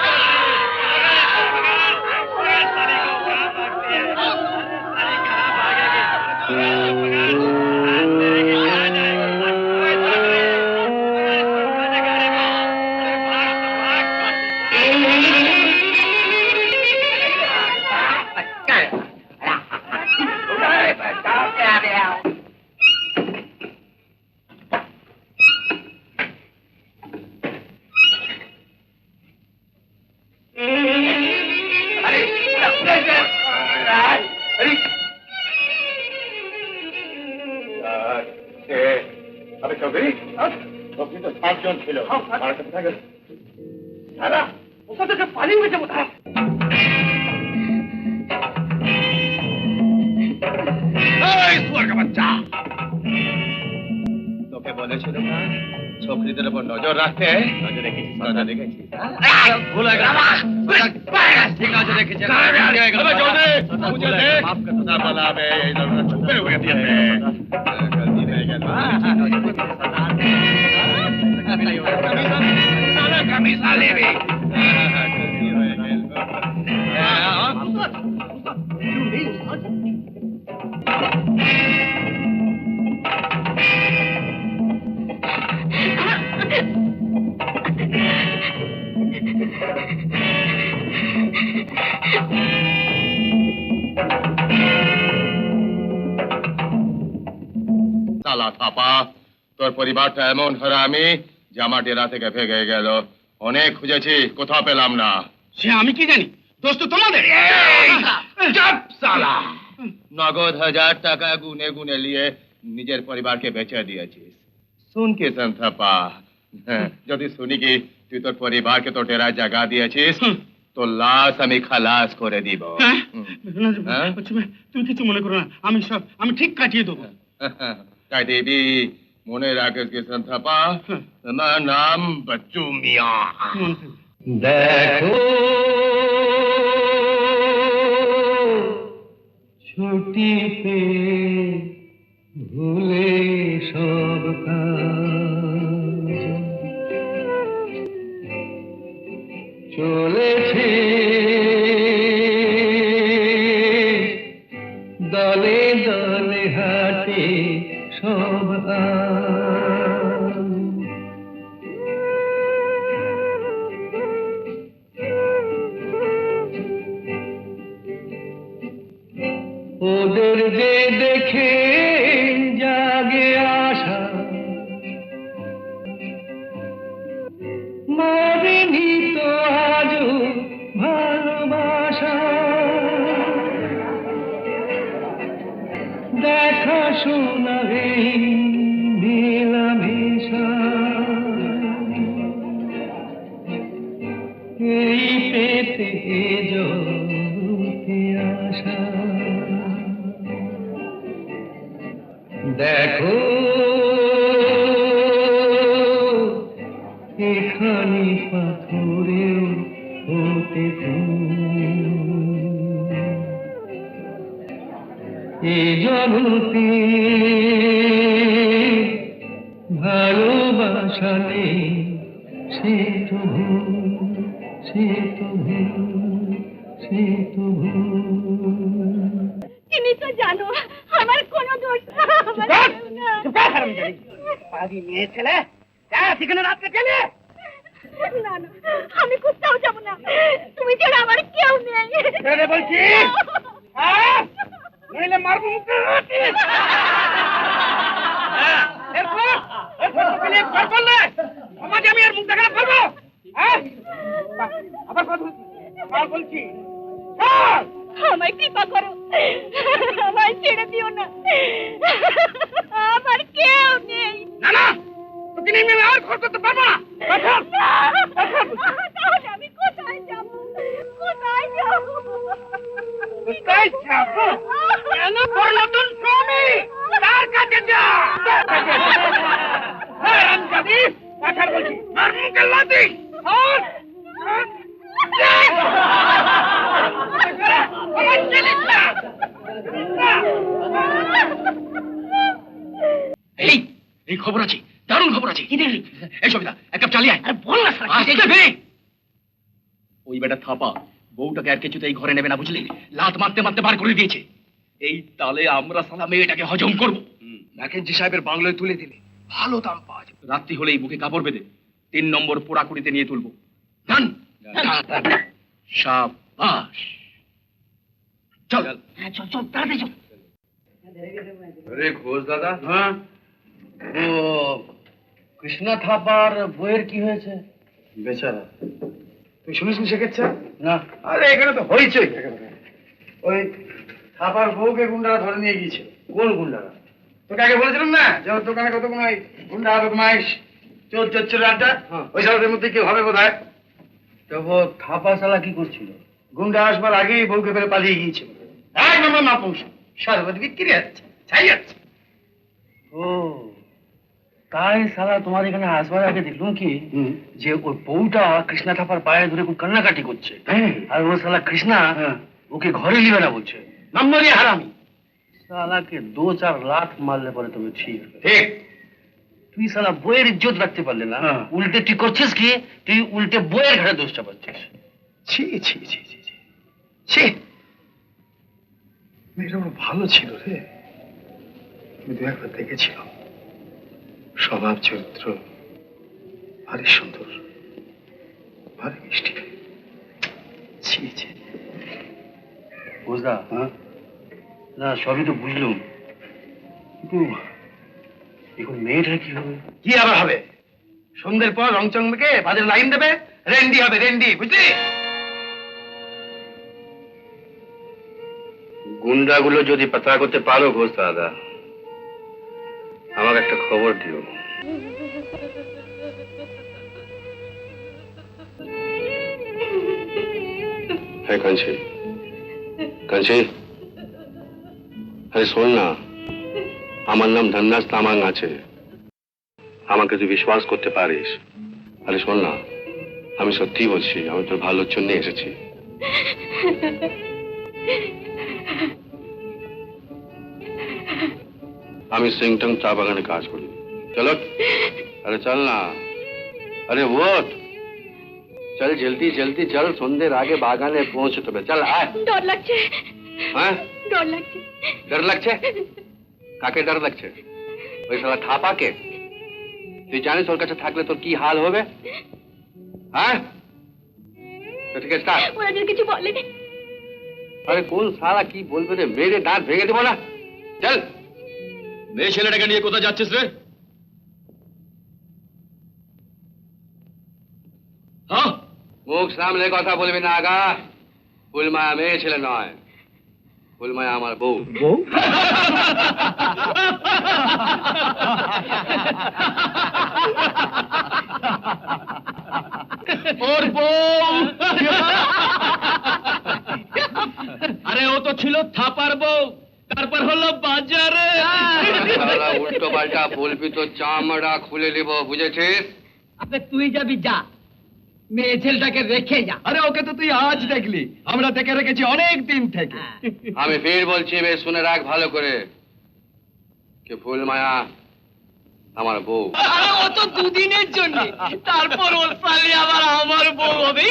अबे चौधरी, तो 7 জন ছিল। আর কোথা গেল? দাদা, ওখান থেকে পালিয়ে গেছে কোথায়? এই সুয়ার কা বাচ্চা, তোকে বলেছিল না ছোকরিদের উপর নজর রাখতে? নজর রেখেছিস? নজর রেখেছিস? ভুল হয়ে গেল। ঠিক নজর রেখেছিস। अबे चौधरी, मुझे देख, ना बोला बे, इधर छुपे हुए थे। गलती नहीं कर। साला कमीसा ले भी। गलती हो गई। শালা থাপা, তোর পরিবারটা এমন হারামি যে আমার ডেরা থেকে ভেগে গেল। অনেক খুঁজেছি, কোথাও পেলাম না। সে আমি কি জানি, দোস্ত তোমাদের। চুপ শালা! নগদ 1000 টাকা গুনে গুনে নিয়ে নিজের পরিবারকে বেঁচে দিয়েছিস। শুন কিষান থাপা, যদি শুনি কি তুই তোর পরিবারকে তোর ডেরায় জায়গা দিয়েছিস, তো লাশ আমি খালাস করে দিব। হ্যাঁ? তুমি কিছু মনে করো না, আমি ঠিক কাটিয়ে দেবো। তাই দেবী, মনে রাখিস কিষান থাপা, আমার নাম বচ্চু মিয়া। দেখো ছুটিতে ভুলে সব কাজ চলেছে দলে দলে হাটে সব আজ। ওদের যে দেখে জাগে আশা, মরেনি তো আজও ভালোবাসা। দেখা শোনা এই মেলামেশা, এই পেতে জগতে আশা। দেখো এখানে পাথরেও হতে এ জগতে ভালোবাসা নেই, সে তো ভুল, সে তো ভুল, সে তো ভুল। তুমি তো জানো আমার কোনো দোষ পাগি মেয়ে ছেলে, যা সেখানে রাত্রে গেলে। না না, আমি কোথাও যাব না, তুমি ছাড়া আমার কেউ নেই। বলছি নইলে মারবো মুখে। সমাজে আমি আর মুখ দেখাতে পারবো? আবার কথা বলছি, আমায় কৃপা করো, আমায় ছেড়ে দিও না, আমার কেউ নেই। না না, তোকে নিয়ে আমি আর ঘর করতে পারবো না। তাহলে আমি কোথায় যাব? কোথায় যাব? কোথায় যাবো? কেন তোর নতুন স্বামী তার কাছে যা। রামজাদি কথা বলছি, আর মুখে লাথি। এই এই খবর আছে, দারুণ খবর আছে। কি দেখলি? এই সবিতা, এক কাপ চালিয়ে আয়। বল না ওই বেটা থাপা বউটাকে আর কিছুতেই ঘরে নেবে না, বুঝলি? লাত মারতে মারতে বার করে দিয়েছে। এই তালে আমরা সালা মেয়েটাকে হজম করবো। ম্যাকেঞ্জি সাহেবের বাংলোয় তুলে দিলে ভালো দাম পাওয়া যাবে। রাত্রি হলেই বুকে কাপড় বেঁধে 3 নম্বর পোড়াকুড়িতে নিয়ে তুলবো। ডান? শাবাশ। চল চল চল তাড়াতাড়ি চল। আরে ঘোষ দাদা, হ্যাঁ, ও কৃষ্ণা থাপার বইয়ের কি হয়েছে? বেচারা, তুই শুনিস নি শেখাচ্ছে না। আরে এখানে তো হয়েছে। ওই থাপার বউকে গুন্ডারা ধরে নিয়ে গিয়েছে। কোন গুন্ডারা? তোকে আগে বলেছিলাম না যে ওর দোকানে কতক্ষণ ওই গুন্ডা বদমাইশ চোর চচ্চর আড্ডা, ওই সালের মধ্যে কেউ হবে বোধ হয়। তো ও থাপা শালা কি করছিল? গুন্ডা আসবার আগেই বউকে ফেলে পালিয়ে গিয়েছিল। এক নম্বর মাপুস, সর্বত বিক্রি যাচ্ছে, ছাই যাচ্ছে। ও তাই শালা তোমার এখানে আসবার আগে দেখলুম কি যে ওর বউটা কৃষ্ণা থাপার পায়ে ধরে খুব কান্নাকাটি করছে, আর ও শালা কৃষ্ণা ওকে ঘরে নিবে না বলছে। নম্বরই হারামি। শালাকে 2-4 লাখ মারলে পরে তুমি ঠিক হবে। ঠিক। তুই শালা বইয়ের ইজ্জত রাখতে পারলে না, উল্টে তুই করছিস কি? তুই উল্টে বইয়ের ঘাড়ে দোষটা পাচ্ছিস। ছি ছি ছি ছি ছি ছি, মেয়েটা বড় ভালো ছিল রে। আমি 2-একবার দেখেছিলাম, স্বভাব চরিত্র ভারী সুন্দর, ভারী মিষ্টি। ছি ছি। বুঝলা? না সবই তো বুঝলুম, কিন্তু এখন মেয়েটা কি হবে? কি আবার হবে? সন্ধ্যের পর রংচং মেখে বাজারে লাইন দেবে, রেন্ডি হবে, রেন্ডি, বুঝলি? গুন্ডাগুলো যদি পাতা করতে পারো ঘোষ দাদা, আমাকে একটা খবর দিও। হ্যাঁ কাঞ্চি, কাঞ্চি, আরে শোন না, আমার নাম ধন্যাস তামাং আছে, আমাকে তুই বিশ্বাস করতে পারিস। আরে শোন না, আমি সত্যি বলছি, আমি তোর ভালোর জন্য এসেছি। আমি সিংটং চা বাগানে কাজ করি। চলো, আরে চল না, আরে ওঠ, চল জলদি জলদি চল, সন্ধ্যের আগে বাগানে পৌঁছতে হবে। চল আয়। ডর লাগছে। হ্যাঁ, ডর লাগছে। ডর লাগছে? কাকে ডর লাগছে? ওই শালা থাপাকে? তুই জানিস ওর কাছে থাকলে তোর কি হাল হবে? হ্যাঁ, তো ঠিক আছে, start। ওরা যদি কিছু বলে। আরে কোন শালা কি বলবে রে? মেরে দাঁত ভেঙে দেবো না। চল। মেয়ে ছেলেটাকে নিয়ে কোথায় যাচ্ছিস রে? হ্যাঁ, মুখ সামলে কথা বলবি না আগা। ফুলমায়া মেয়ে ছেলে নয়, ফুলমায়া আমার বউ। বউ? ওর বউ। আরে ও তো ছিল থাপার বউ, তারপর হলো বাজারে। উল্টো পাল্টা বলবি তো চামড়া খুলে নিব, বুঝেছিস? আবে তুই যাবি যা, মেয়ে ছেলেটাকে রেখে যা। আরে ওকে তো তুই আজ দেখলি, আমরা দেখে রেখেছি অনেক দিন থেকে। আমি ফের বলছি, বেশ শুনে রাখ ভালো করে, কে ফুলমায়া আমার বউ। ও তো দুদিনের জন্য, তারপর ওর পালি আবার আমার বউ হবে।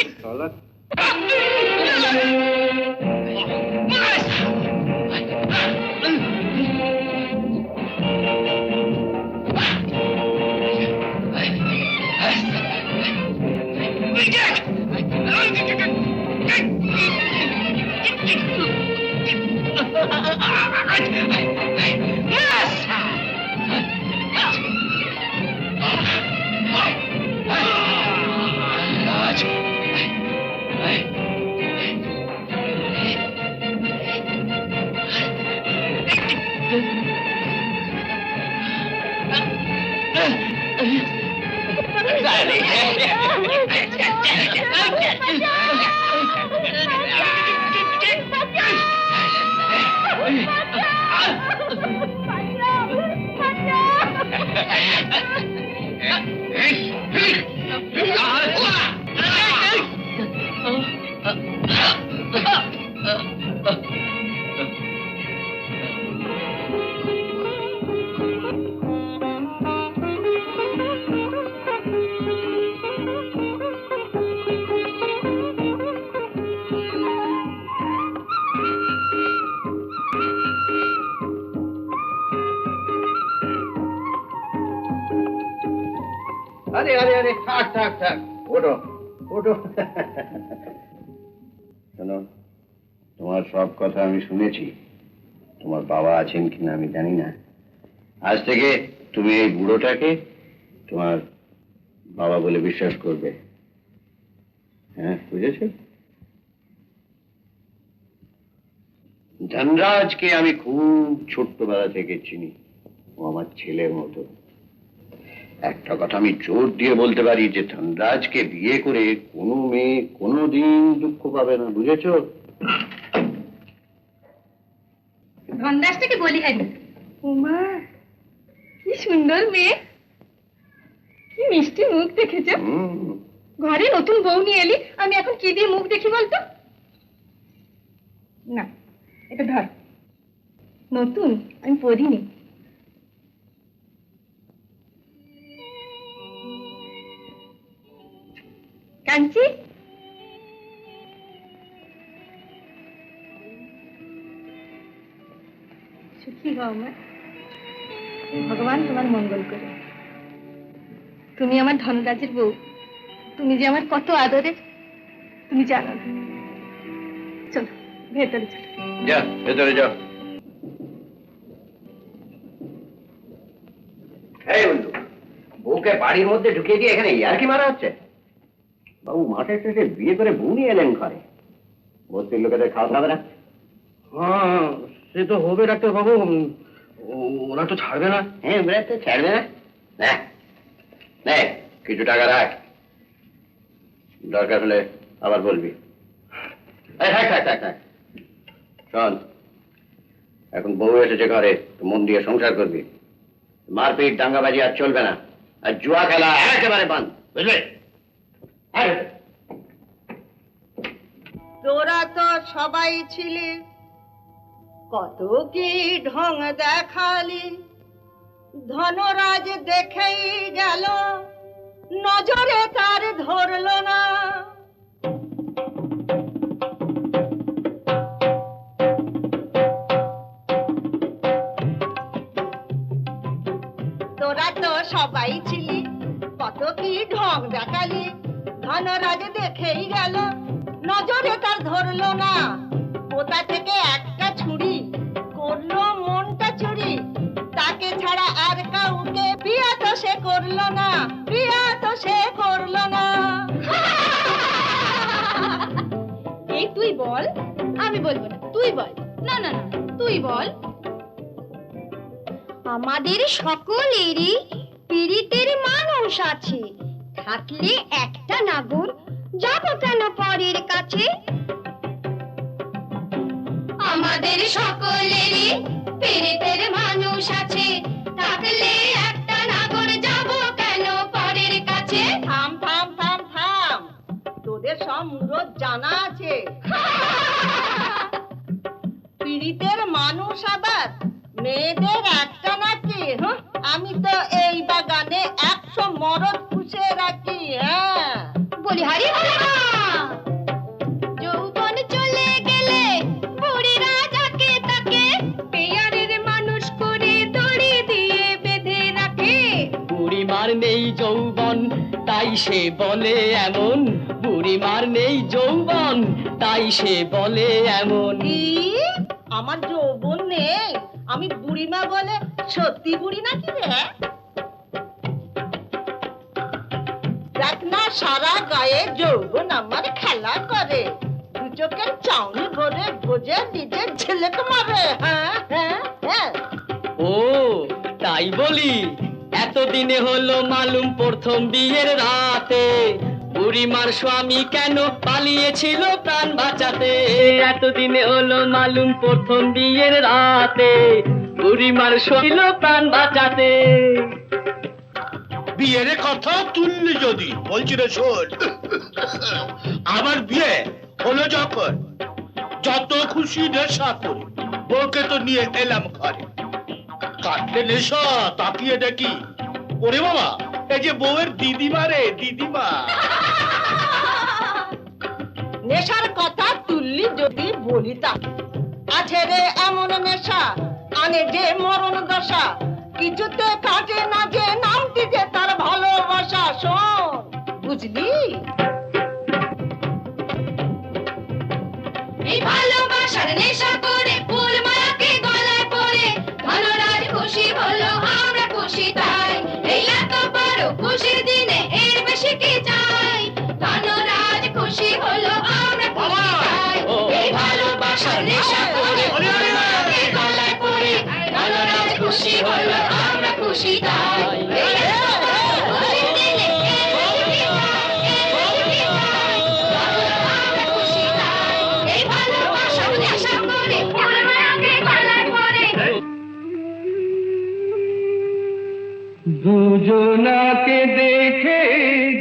আরে আরে আরে, থাক থাক থাক, ওঠো ওঠো। শোনো, তোমার সব কথা আমি শুনেছি। তোমার বাবা আছেন কিনা আমি জানি না। আজ থেকে তুমি এই বুড়োটাকে তোমার বাবা বলে বিশ্বাস করবে। হ্যাঁ, বুঝেছো? ধনরাজকে আমি খুব ছোট্টবেলা থেকে চিনি, ও আমার ছেলের মতো। একটা কথা আমি জোর দিয়ে বলতে পারি যে ধনরাজকে বিয়ে করে কোনো মেয়ে কোনোদিন দুঃখ পাবে না, বুঝেছো? ধনদাসটাকে বলি হ্যাঁ। উমা, কি সুন্দর মেয়ে, কি মিষ্টি মুখ দেখেছো। ঘরে নতুন বউ নিয়ে এলি, আমি এখন কি দিয়ে মুখ দেখি বলতো? না, এটা ধর, নতুন, আমি পরিনি। কাঞ্চি, সুখী হও মা, ভগবান তোমার মঙ্গল করে। তুমি আমার ধনরাজের বউ, তুমি যে আমার কত আদরের তুমি জানো না। চলো ভেতরে চলো। যা, ভেতরে যাও। এই বন্ধু, বউকে বাড়ির মধ্যে ঢুকিয়ে দিয়ে এখানে ইয়ার্কি মারা হচ্ছে? বাবু মাঠের শেষে বিয়ে করে বউ নিয়ে এলেন ঘরে, বস্তির লোকেদের খাওয়া হবে না? হ্যাঁ, সে তো হবে ডাক্তার বাবু, ওরা তো ছাড়বে না। হ্যাঁ, ওরা তো ছাড়বে না। নে, কিছু টাকা রাখ, দরকার হলে আবার বলবি। থাক। শোন, এখন বউ এসেছে ঘরে, তো মন দিয়ে সংসার করবি। মারপিট দাঙ্গাবাজি আর চলবে না, আর জুয়া খেলা একেবারে বান, বুঝলে? তোরা তো সবাই ছিলি, কত কি ঢং দেখালি, ধনরাজ দেখেই গেল, নজরে তার ধরলো না। তোরা তো সবাই ছিলি, কত কি ঢং দেখালি, ধনরাজ দেখেই গেল, নজরে তার ধরলো না। কোথা থেকে একটা ছুরি করলো মনটা চুরি, তাকে ছাড়া আর কাউকে বিয়া তো সে করলো না, বিয়া তো সে করলো না। এই তুই বল, আমি বলবো না, তুই বল। না না না, তুই বল। আমাদের সকলেরই পীড়িতের মানুষ আছে, থাকলে একটা নাগর যাব কেন পরের কাছে? আমাদের সকলেরই পীড়িতের মানুষ আছে, থাকলে একটা নাগর যাব কেন পরের কাছে? থাম থাম থাম থাম, তোদের সব মুরত জানা আছে। পীড়িতের মানুষ আবার মেয়েদের একটা নাকি? আমি তো এই বাগানে 100 মরদ পুষে রাখি। হ্যাঁ, বলি হারি যৌবন চলে গেলে বুড়িরা যাকে তাকে পেয়ারের মানুষ করে দড়ি দিয়ে বেঁধে রাখে। বুড়িমার নেই যৌবন তাই সে বলে এমন, বুড়িমার নেই যৌবন তাই সে বলে এমন। আমার যৌবন নেই, আমি বুড়িমা বলে সত্যি বুড়ি নাকি রে? দেখ না, সারা গায়ে যৌবন আমার খেলা করে, দু চোখের চাউনি ভরে বোঝে নিজের ছেলেকে মারে। হ্যাঁ। ও তাই বলি, এতদিনে হলো মালুম প্রথম বিয়ের রাতে, বুড়িমার স্বামী কেন পালিয়েছিল প্রাণ বাঁচাতে। এতদিনে হলো মালুম প্রথম বিয়ের রাতে, বুড়িমার স্বামী প্রাণ বাঁচাতে। বিয়ের কথা তুললি যদি, বলছি রে শোন, আমার বিয়ে হলো যখন, যত খুশি নেশা করি, বউকে তো নিয়ে এলাম ঘরে, কাটলে নেশা, তাকিয়ে দেখি, ওরে বাবা, এই যে বউয়ের দিদিমা রে, দিদিমা। নেশার কথা তুললি যদি বলি, তা আছে রে এমন নেশা, আনে যে মরণ দশা, কিছুতে কাটে না যে নামটি যে তার ভালোবাসা। শোন, বুঝলি? এই ভালোবাসার নেশা করে ফুল মালাকে গলায় পরে ধনরাজ খুশি হলো, আমরা খুশি তাই। এই এত বড় খুশির দিনে এর বেশি কি চাই? ধনরাজ খুশি হলো, আমরা খুশি তাই। এই ভালোবাসার নেশা করে ফুল মালাকে গলায় পরে ধনরাজ খুশি হলো, আমরা খুশি তাই। এই এত বড় খুশির দিনে এর বেশি কি চাই? আমরা খুশি তাই। এই ভালোবাসার নেশা করে ফুল মালাকে গলায় পরে। দুজনাকে দেখে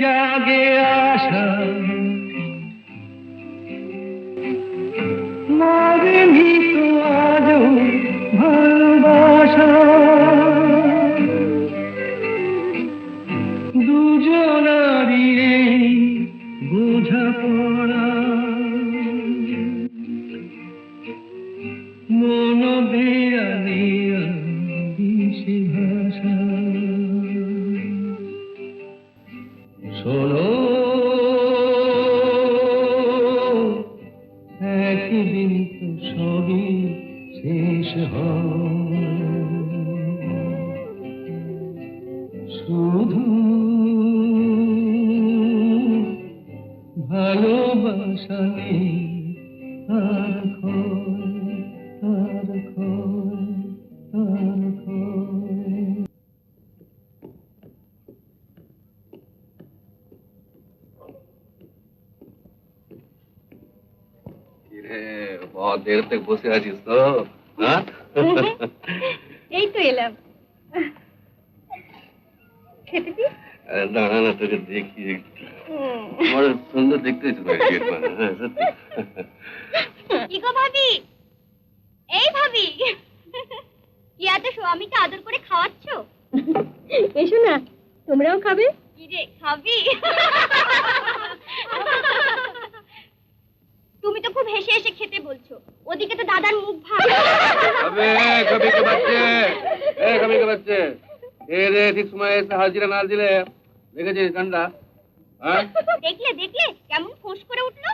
জাগে আশা, মরেনি তো আজও ভালোবাসা। দুজনারই এই বোঝাপড়া, মন দেয়া দেয়া দিশে ভাষা। শোনো, একদিন তো সবই শেষ হয়, চলে আর খোয় আর খোয় আর খোয়। बहुत देर तक बसे आছিস তো? হ্যাঁ, এই তো এলাম। খেতে দি? দাঁড়া না, তোকে দেখি একটু। আমার সুন্দর দেখতে হয়েছে সত্যি। কি গো ভাবি? এই ভাবি, কি এত স্বামীকে আদর করে খাওয়াচ্ছ? এসো না, তোমরাও খাবে? কি রে, খাবি? তুমি তো খুব হেসে হেসে খেতে বলছো, ওদিকে তো দাদার মুখ ভার। अबे कभी के बच्चे, कभी के बच्चे, ये ठीक समय से हाजिरा ना दिले, দেখেছিস ঠান্ডা? হ্যাঁ, দেখলে দেখলে কেমন ফোঁস করে উঠলো।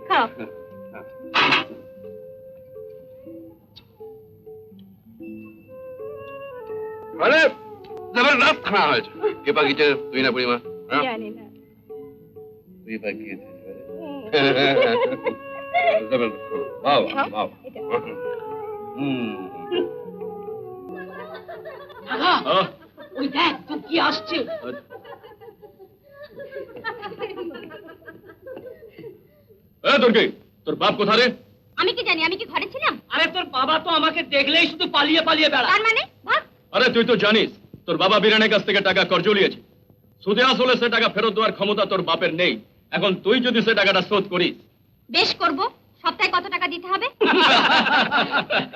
খাও। আরে জবরদস্ত খানা হয়েছে। কে পাকিয়েছে? তুই না বুড়িমা? জানি না। তুই পাকিয়েছিস। জবরদস্ত। বাহ বাহ। ওই দেখ তো কি আসছে। তোর বাপ কোথায় রে? আমি কি জানি, আমি কি ঘরে ছিলাম? আরে তোর বাবা তো আমাকে দেখলেই শুধু পালিয়ে পালিয়ে বেড়ায়। তার মানে ভাগ। আরে তুই তো জানিস তোর বাবা বীরানের কাছ থেকে টাকা কর্জ নিয়েছে। সুদে আসলে সে টাকা ফেরত দেওয়ার ক্ষমতা তোর বাপের নেই। এখন তুই যদি সে টাকাটা শোধ করিস। বেশ করব। সপ্তাহে কত টাকা দিতে হবে?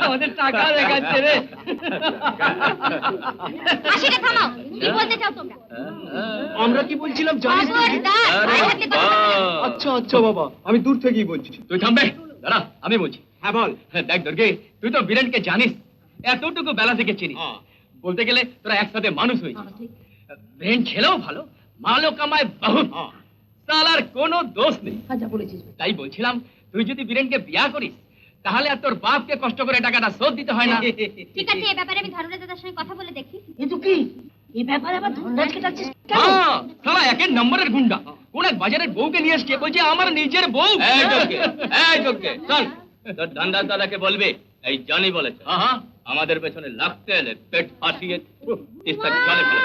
আমাদের টাকা দেখাচ্ছে রে। হাসিটা থামাও। কি বলতে চাও তোমরা? আমরা কি বলছিলাম জানিস তো? খবরদার, গায়ে হাত দিয়ে কথা বলবে। আচ্ছা আচ্ছা বাবা, আমি দূর থেকেই বলছি। তুই থামবে, দাঁড়া আমি বলছি। হ্যাঁ বল। দেখ দুর্গে, তুই তো বীরেনকে জানিস, এতটুকু বেলা থেকে চিনিস। বলতে গেলে তোরা একসাথে মানুষ হয়েছিস। বীরেন ছেলেও ভালো, মালও কামায় বহুত, সালার কোনো দোষ নেই। যা বলেছিস। তাই বলছিলাম তুই যদি বীরেনকে বিয়া করিস তাহলে আর তোর বাপকে কষ্ট করে টাকাটা শোধ দিতে হয় না। ঠিক আছে, এই ব্যাপারে আমি ধনরাজ দাদার সঙ্গে কথা বলে দেখি। কিন্তু কি এই ব্যাপারে আবার ধনরাজকে ডাকছিস কেন? হ্যাঁ, সালা একের নম্বরের গুন্ডা। কোন এক বাজারের বউকে নিয়ে এসে বলছে আমার নিজের বউ। এই তোকে চল, তোর ধনরাজ দাদাকে বলবে এই জানি বলেছে। হ্যাঁ, আমাদের পেছনে লাগতে এলে পেট ফাটিয়ে তিস্তা জলে ফেলে।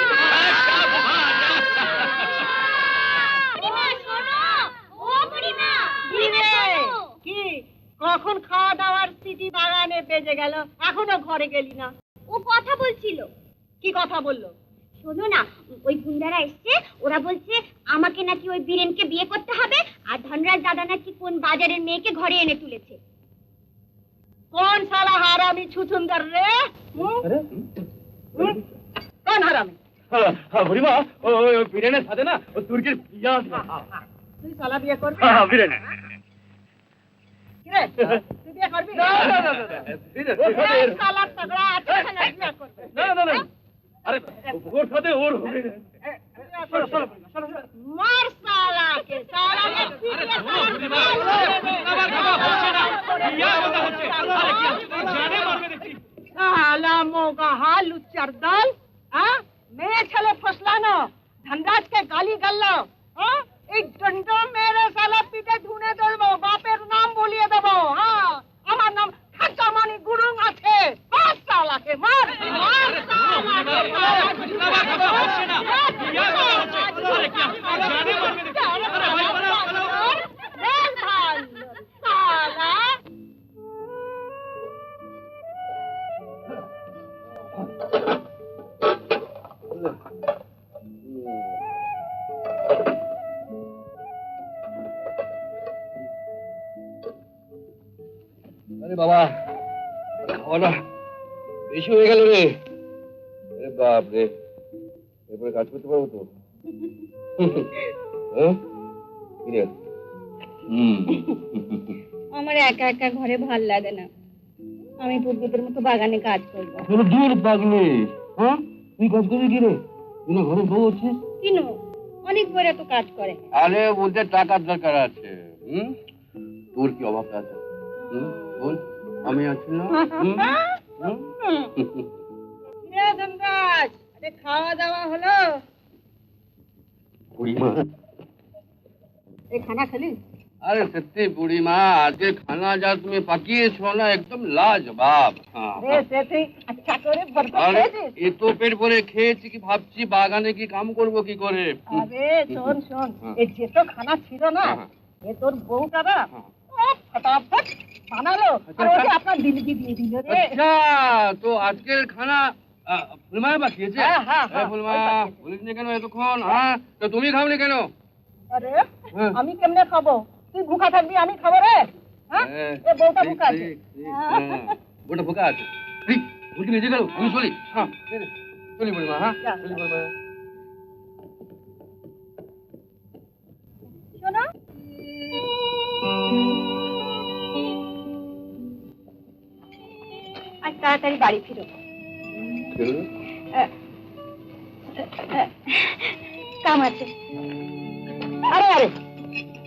বুড়িমা শোনো, ও বুড়িমা, বুড়িমা শোনো। কি কখন খাওয়া দাওয়ার সিটি বাগানে বেজে গেল, এখনো ঘরে গেলি না? ও কথা বলছিল। কি কথা বললো? শোনো না, ওই গুন্ডারা এসছে, ওরা বলছে আমাকে নাকি ওই বীরেনকে বিয়ে করতে হবে, আর ধনরাজ দাদা নাকি কোন বাজারের মেয়েকে ঘরে এনে তুলেছে। কোন শালা হারামি ছুছুন্দর রে? কোন হারামি? বুড়িমা, ওই বীরেনের সাথে না ও তুর্কির বিয়া। তুই শালা বিয়ে করবি? বীরেন কি রে, তুই বিয়ে করবি? শালা তগড়া আছে, শালা বিয়ে করবে। আরে ওর সাথে ওর হবে। মার শালাকে, শালাকে পিটিয়ে শালা মোগা লুচ্চার দল। মেয়ে ছেলে ফসলানো, ধনরাজকে গালি গাল্লো। এই দণ্ড মেরে শালা পিঠে ধুনে দেবো, বাপের নাম বলিয়ে দেবো। আমার নাম খাঁচামানি গুরুং আছে। মার শালাকে, মার মার আরে বাবা, খাওয়াটা বেশি হয়ে গেল রে। আরে বাপ রে, এরপরে কাজ করতে পারবো তো? আমার একা একা ঘরে ভাল লাগে না, আমি পূর্বীদের মতো বাগানে কাজ করবো। দূর পাগলি, হ্যাঁ তুই কাজ করবি কি রে? তুই না ঘরে বউ আছিস? কিনো অনেক বইরা তো কাজ করে। আরে বলতে টাকার দরকার আছে। তোর কি অভাব আছে? বল, আমি আছি না? ধনরাজ, খাওয়া দাওয়া হলো? বুড়িমা, এই খানা খেলি? अरे सत्य बूढ़ी माँ आज के खाना जा तुम्हें पकी सोना एकदम लाजवाब। हाँ রে সেটি আচ্ছা করে ভরপুর अरे খেয়েছিস? ये तो पेट भरे খেয়েছি কি ভাবছি বাগানে কি কাম করব কি করে। আরে শোন শোন, এই যে তো খানা ছিল না, এ তোর বউটা না ফটাফট বানালো আর ওকে আপনার দিলকি দিয়ে দিল রে। अच्छा तो আজকের খানা ফুলমায় বাকিয়েছে। হ্যাঁ, হ্যাঁ, হ্যাঁ, ফুলমা বলিস না কেন এতক্ষণ? হ্যাঁ তো তুমি খাওনি কেন? আরে আমি কেমনে খাবো? তুই ভুকা থাকবি আমি খাবো রে? হ্যাঁ এ বউটা ভুকা আছে। ওটা ভুকা আছে। এই উল্টে নিয়ে গেল আমি চলি। হ্যাঁ চলি বুড়িমা। হ্যাঁ চলি বুড়িমা। শোনো আজ তাড়াতাড়ি বাড়ি ফিরো। কাম আছে। আরে আরে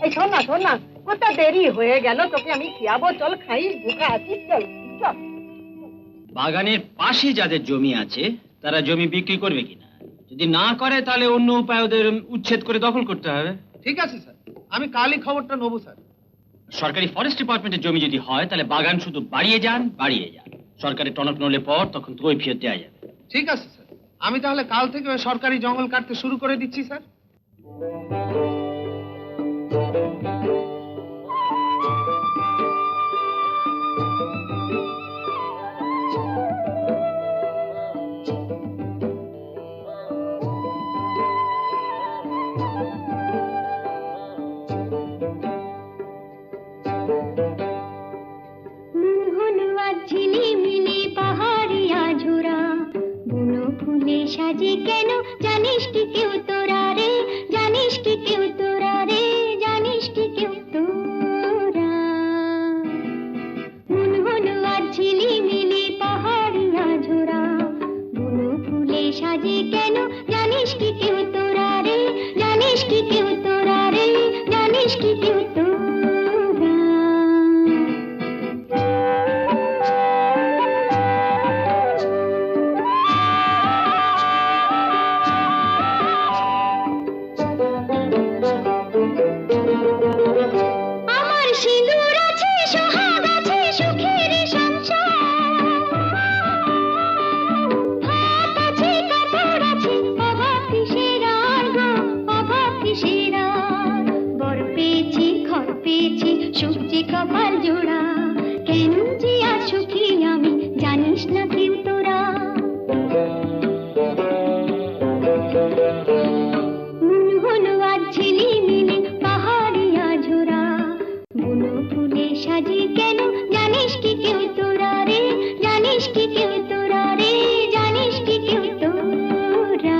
এই শোন না কত দেরি হয়ে গেল, তোকে আমি খিয়াবো, চল খাই, ভুকা আছিস, চল চল। বাগানের পাশে যাদের জমি আছে তারা জমি বিক্রি করবে কিনা, যদি না করে তাহলে অন্য উপায় ওদের উচ্ছেদ করে দখল করতে হবে। ঠিক আছে স্যার, আমি কালই খবরটা নেবো স্যার। সরকারি ফরেস্ট ডিপার্টমেন্টের জমি যদি হয় তাহলে বাগান শুধু বাড়িয়ে যান। সরকারি টনক নড়লে পর তখন তো ফেরত দেওয়া যাবে। ঠিক আছে স্যার, আমি তাহলে কাল থেকে ওই সরকারি জঙ্গল কাটতে শুরু করে দিচ্ছি স্যার। সাজে কেন জানিস কি কেউ তোরা রে, জানিস কি কেউ তোরা রে, জানিস কি কেউ তোরা। মন হলো আর ঝিলি মিলি পাহাড়িয়া ঝোরা, বুনো ফুলে সাজে কেন জানিস কি কেউ তোরা রে, জানিস কি কেউ তোরা রে, জানিস কি কেউ তোরা। কপাল জোড়া কেন যে সুখী আমি জানিস না কেউ তোরা। মন হলো আজ ঝিলি মিলি পাহাড়িয়া ঝোরা, বুনো ফুলে সাজে কেন জানিস কি কেউ তোরা রে, জানিস কি কেউ তোরা রে, জানিস কি কেউ তোরা।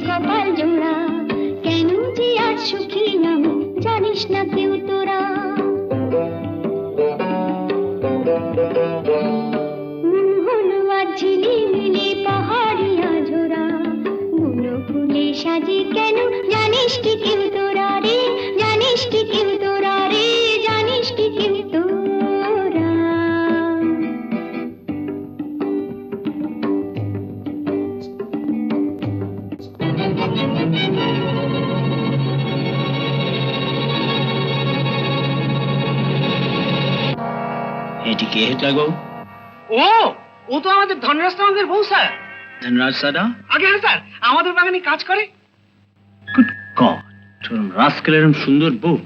কপাল জোড়া কেন যে আজ সুখী আমি জানিস না কেউ তোরা। মন হলো আজ ঝিলি মিলি পাহাড়িয়া ঝোরা, বুনো ফুলে সাজে কেন জানিস কি কেউ তোরা রে, জানিস কি কেউ তোরা রে, জানিস কি কেউ তোরা। এটি কে হেটা গো? ও তো আমাদের ধনরাজ আমাদের বউ স্যার। ধনরাজ সাদা? আগে স্যার আমাদের বাগানে কাজ করে। গুড গড, তোর রাস্কেলের সুন্দর বউ।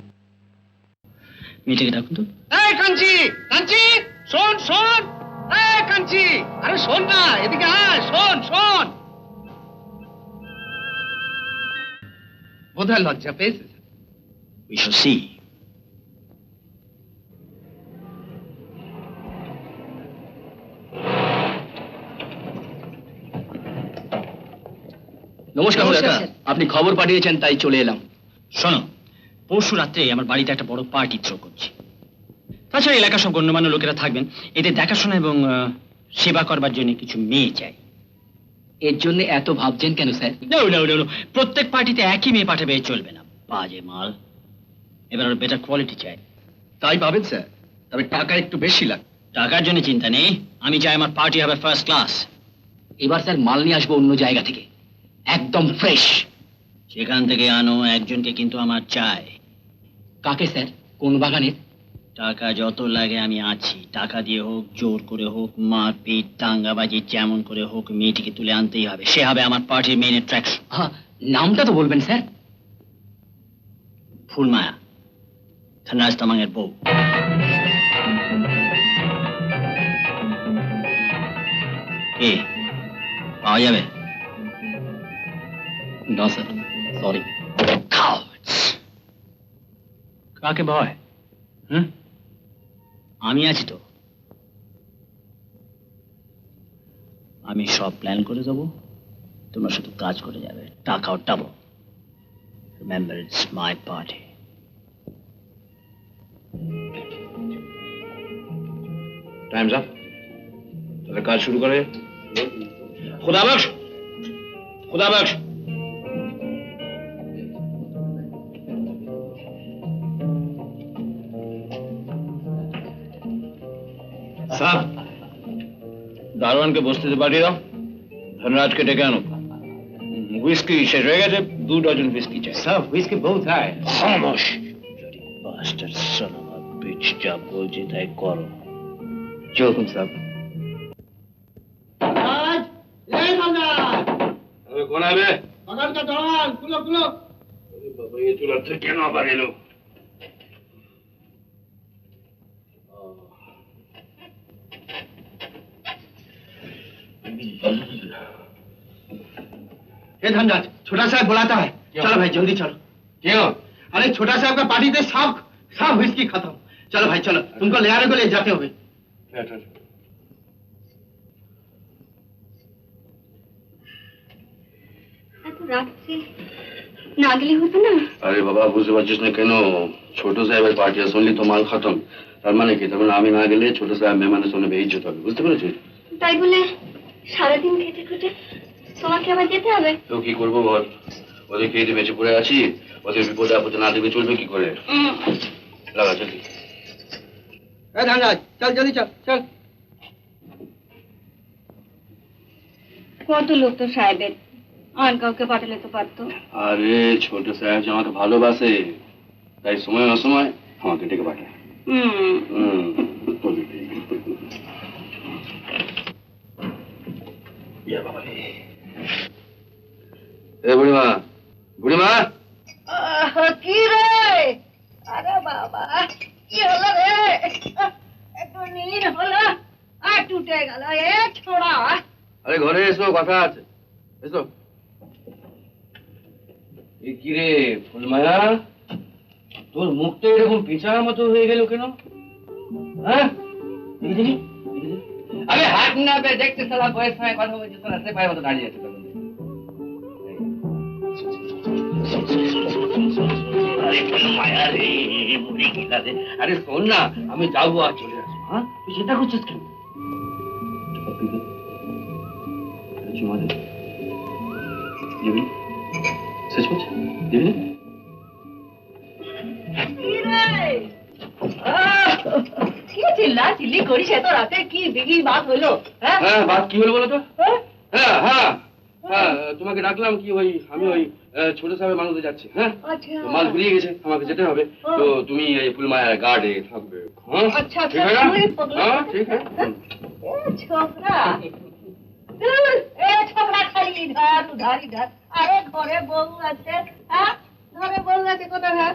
মেয়েটাকে ডাকুন তো। এই কাঞ্চি, কাঞ্চি শোন শোন, এই কাঞ্চি, আরে শোন না, এদিকে আয়, শোন শোন। বোধহয় লজ্জা পেয়েছে। We shall see. নমস্কার কাকা, আপনি খবর পাঠিয়েছেন তাই চলে এলাম। শোনো, পরশু রাত্রে আমার বাড়িতে একটা বড় পার্টি থ্রো করছি। তাছাড়া এলাকার সব গণ্যমান্য লোকেরা থাকবেন, এদের দেখাশোনা এবং সেবা করবার জন্য কিছু মেয়ে চাই। এর জন্য এত ভাবছেন কেন স্যার? প্রত্যেক পার্টিতে একই মেয়ে পাঠাবে চলবে না, বাজে মাল। এবার বেটার কোয়ালিটি চাই। তাই পাবেন স্যার, তবে টাকা একটু বেশি লাগবে। টাকার জন্য চিন্তা নেই, আমি চাই আমার পার্টি হবে ফার্স্ট ক্লাস। এবার স্যার মাল নিয়ে আসবো অন্য জায়গা থেকে, একদম ফ্রেশ। সেখান থেকে আনো একজনকে, কিন্তু আমার চাই। কাকে স্যার? কোন বাগানের? টাকা যত লাগে আমি আছি, টাকা দিয়ে হোক, জোর করে হোক, মারপিট, দাঙ্গাবাজি, যেমন করে হোক মেয়েটিকে তুলে আনতেই হবে। সে হবে আমার পার্টির মেইন অ্যাট্রাকশন। নামটা তো বলবেন স্যার। ফুলমায়া, ধনরাজ তামাংয়ের বউ। এ পাওয়া যাবে? না স্যার, সরি। কাকে ভয়? আমি আছি তো। আমি সব প্ল্যান করে দেবো, তোমরা শুধু কাজ করে যাবে, টাকাও double. Remember, it's my party. Times up, তাহলে কাজ শুরু করে। খুদা বখশ, খুদা বখশ। সাহেব, দারোয়ানকে বস্তিতে পাঠিয়ে দাও, ধনরাজকে ডেকে আনো। হুইস্কি শেষ হয়ে গেছে, 2 ডজন হুইস্কি চাই। সব হুইস্কি বহুত হয়। খামোশ। Bastard son of a bitch, যা বলছি তাই করো। চলুন সাহেব। কোন হবে? বাগান কা দারোয়ান, খুলো খুলো। বাবা, ये चूल्हा से কেন আবার এলো? ये धनराज, छोटा साहब बुलाता है। चलो भाई जल्दी चलो। क्यों? अरे छोटा साहब का पार्टी थे, सब व्हिस्की खत्म। चलो भाई चलो, तुमको ले आने को ले जाते हुए। এত রাত্রে না গেলে হতো না? আরে বাবা, বুঝতে পারছিস না কেন? ছোট সাহেবের পার্টি আছে, শুনলি তো মাল খতম। তার মানে কি? তার মানে আমি না গেলে ছোট সাহেব মেহমানের সঙ্গে বেইজ্জত হবে, বুঝতে পেরেছিস? তাই বলে সারাদিন খেটে খুটে তোমাকে আবার যেতে হবে? তো কি করবো বল? ওদের খেয়ে বেঁচে পড়ে আছি, ওদের বিপদে আপদে না দেবে চলবে কি করে? লাগা চলি। ए धनराज, चल जल्दी चल चल। কত লোক তো সাহেবের, আর কাউকে পাঠালে তো পারতো। আরে ছোট সাহেব যে আমাকে ভালোবাসে, তাই সময় অসময় আমাকে ডেকে পাঠায়। এ বুড়িমা, বুড়িমা, কি রে? আরে বাবা, কি হলো রে? একটু নীল হলো আর টুটে গেল। এ ছোড়া, আরে ঘরে এসো, কথা আছে, এসো। এ কি রে ফুলমায়া, তোর মুখটা এরকম পেঁচার মতো হয়ে গেল কেন? হ্যাঁ, দেখি আরে হাত না পে দেখতে, সালা বয়স হয় কথা বলছে, সালা সে পায়ের মতো দাঁড়িয়ে আছে। আরে ফুলমায়া রে, মরে গেলা রে। আরে শোন না, আমি যাবো আর চলে আসবো। হ্যাঁ, তুই চিন্তা করছিস কেন? চুমা দে, দিবি? সচমুচ দিবি? কি চিল্লা চিল্লি করিস এত রাতে? কি বিগি বাত হলো? হ্যাঁ, বাত কি হলো বলো তো? হ্যাঁ হ্যাঁ হ্যাঁ, তোমাকে ডাকলাম কি, ওই আমি ওই ছোট সাহেবের মানুষে যাচ্ছি। হ্যাঁ, তো মাল ঘুরিয়ে গেছে, আমাকে যেতে হবে। তো তুমি এই ফুলমায়া গার্ডে থাকবে। হ্যাঁ, আচ্ছা ঠিক আছে? হ্যাঁ, ঠিক আছে। ছোকরা, ছোকরা খালি ইধার উধার ইধার। আরে ঘরে বউ আছে, হ্যাঁ ঘরে বউ আছে কোথায়?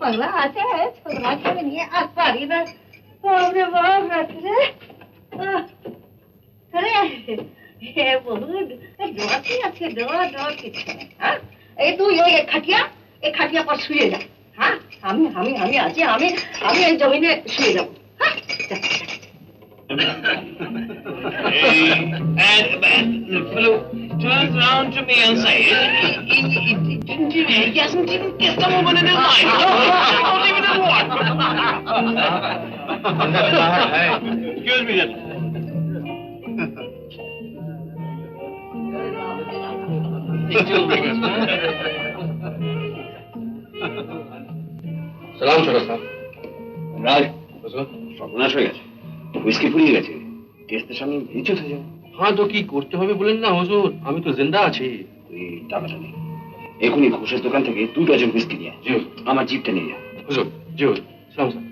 পাগলা আছে, ছোকরাকে নিয়ে আর পারি না। বাবরে বাপ রাত্রে। আরে হে বহু ডরটি আছে, ডর কিছু নেই। হ্যাঁ, এই তুই এই খাটিয়া পর শুয়ে যা। হ্যাঁ, আমি আছি, আমি এই জমিনে শুয়ে যাবো। হ্যাঁ, Fellow turns around to me and says, he hasn't even kissed a woman in his life. Not even a one. Excuse me, gentlemen. সালাম ছোট সাহেব। রাজ সর্বনাশ হয়ে গেছে, হুইস্কি ফুরিয়ে গেছে, টেস্টের সামনে ভিজে হয়ে যাবে। হ্যাঁ তো কি করতে হবে বলেন না হুজুর, আমি তো জিন্দা আছি। তুই টাকাটা নেই, এখনই ঘোষের দোকান থেকে 2 ডজন হুইস্কি নিয়ে জি আমার জিপটা নিয়ে যা। হুজুর, জি হুজুর, সালাম সাহেব।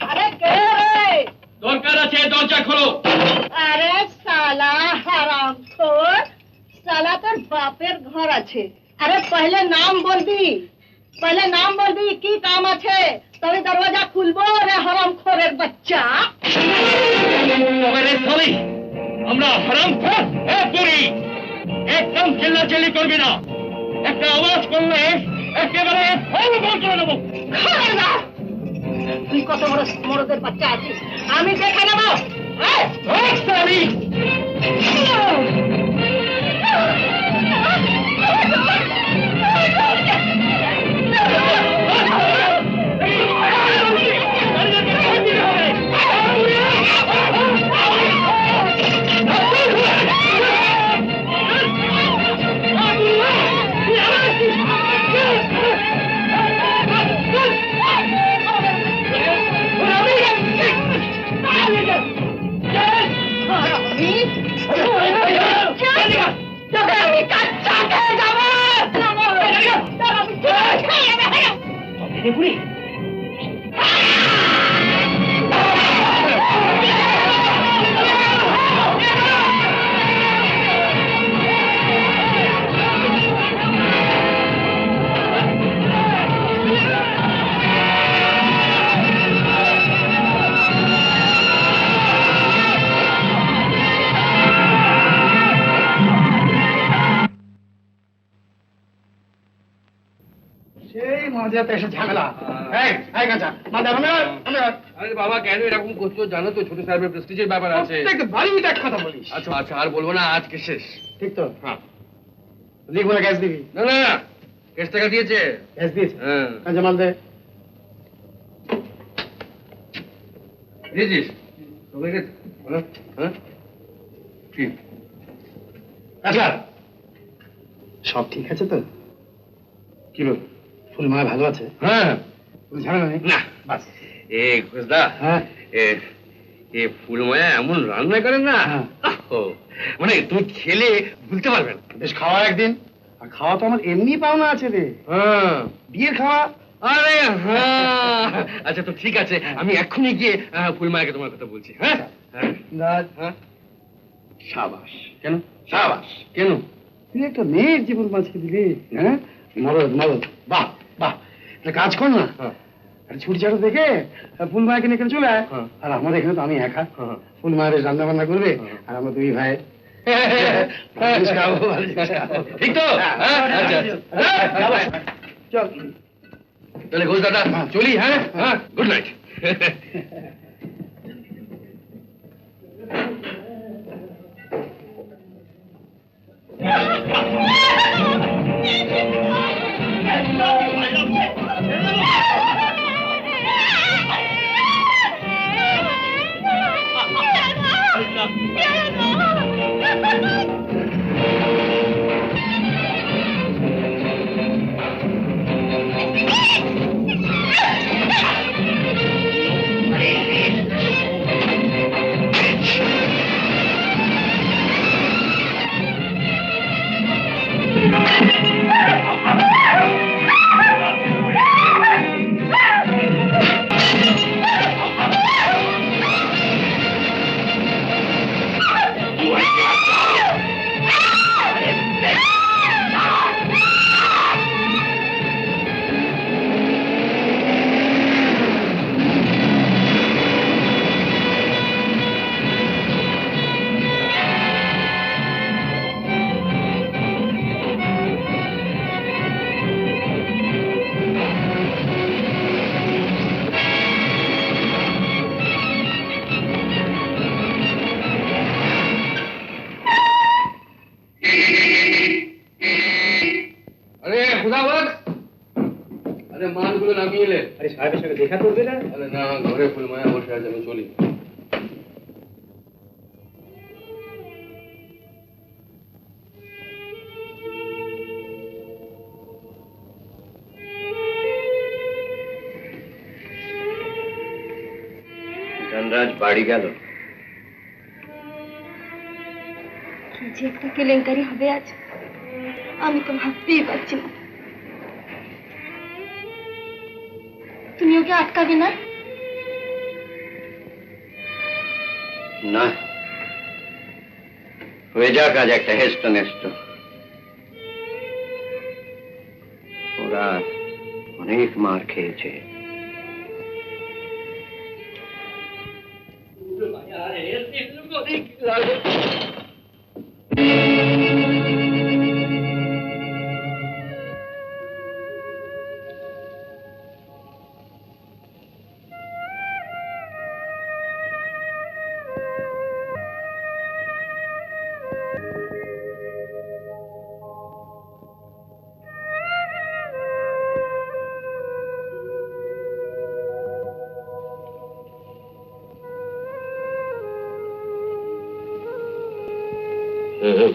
আরে কে রে? দরকার আছে, দরজা খোলো। আরে সালা হারামখোর, সালা তোর বাপের ঘর আছে। আরে পহলে নাম বলবি, পহলে নাম বলবি কি কাম আছে, তবে দরওয়াজা খুলবো। রে হারামখোরের বাচ্চা। তবে সরি, আমরা হারামখোর। এ বুড়ি, একদম চিল্লাচিল্লি করবি না, একটা আওয়াজ করলে একেবারে ফল বল করে দেবো। খবরদার! তুই কত বড় মরদের বাচ্চা আছিস, আমি দেখে নেবো। সরি। তোকে আমি কাচ্চা খেয়ে যাবো। সেই মাঝাতে এসে ঝামেলা। এই গাছা মাঝে আরে বাবা কেন এরকম করছো, জানো তো ছোট সাহেবের প্রেস্টিজের ব্যাপার আছে। বাড়িতে এক কথা বলিস। আচ্ছা আচ্ছা, আর বলবো না, আজকে শেষ। ঠিক তো? হ্যাঁ। লিখবো না, গ্যাস দিবি? না না, কেস টাকা দিয়েছে। গ্যাস দিয়েছে? হ্যাঁ কাঁচা মাল দে। দিয়েছিস? হ্যাঁ ঠিক। আচ্ছা সব ঠিক আছে তো? কি বল, ফুলমা ভালো আছে? হ্যাঁ কোনো ঝামেলা নেই? না বাস। এ ঘোষদা, হ্যাঁ এ ফুলমায়া এমন রান্না করেন না, ও মানে তুমি খেলে ভুলতে পারবে না। বেশ, খাওয়া একদিন। আর খাওয়া তো আমার এমনি পাওনা আছে রে। হ্যাঁ বিয়ের খাওয়া। আরে হ্যাঁ, আচ্ছা তো ঠিক আছে, আমি এক্ষুনি গিয়ে ফুলমায়াকে তোমার কথা বলছি। হ্যাঁ হ্যাঁ। সাবাস। কেন সাবাস। কেন? তুই একটা মেয়ের জীবন বাঁচিয়ে দিলি। হ্যাঁ, মরদ মরদ। বাহ বাহ, একটা কাজ কর না, ছুটি ছাড়ো দেখে ফুলমায়াকে নিয়ে এখানে চলে আয়। আর আমাদের এখানে তো আমি একা, ফুলমায়ের রান্না বান্না করবে আর আমরা দুই ভাই খাবো। ঠিক তো? চল তাহলে ঘোষ দাদা চলি। হ্যাঁ হ্যাঁ, গুড নাইট। আরে মালগুলো নামিয়ে এলে। আরে সাহেবের সঙ্গে দেখা করবে না? আরে না, ঘরে ফুলমায়া বসে আছে, আমি চলি। ধনরাজ বাড়ি গেল। কি যে একটা কেলেঙ্কারি হবে আজ, আমি তো ভাবতেই পারছি না। তুমি ওকে আটকাবে না? না, হয়ে যাক আজ একটা হেস্ট নেস্ট। ওরা অনেক মার খেয়েছে।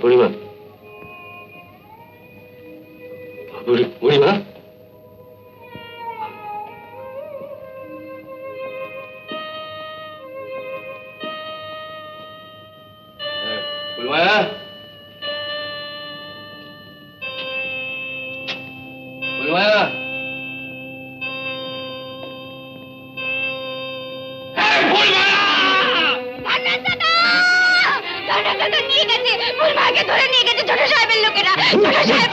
বুড়িমা, বুড়িমা, ফুলমায়া, ফুলমায়া, নিয়ে গেছে, ফুলমাকে ধরে নিয়ে গেছে ছোট সাহেবের লোকেরা। ছোট সাহেব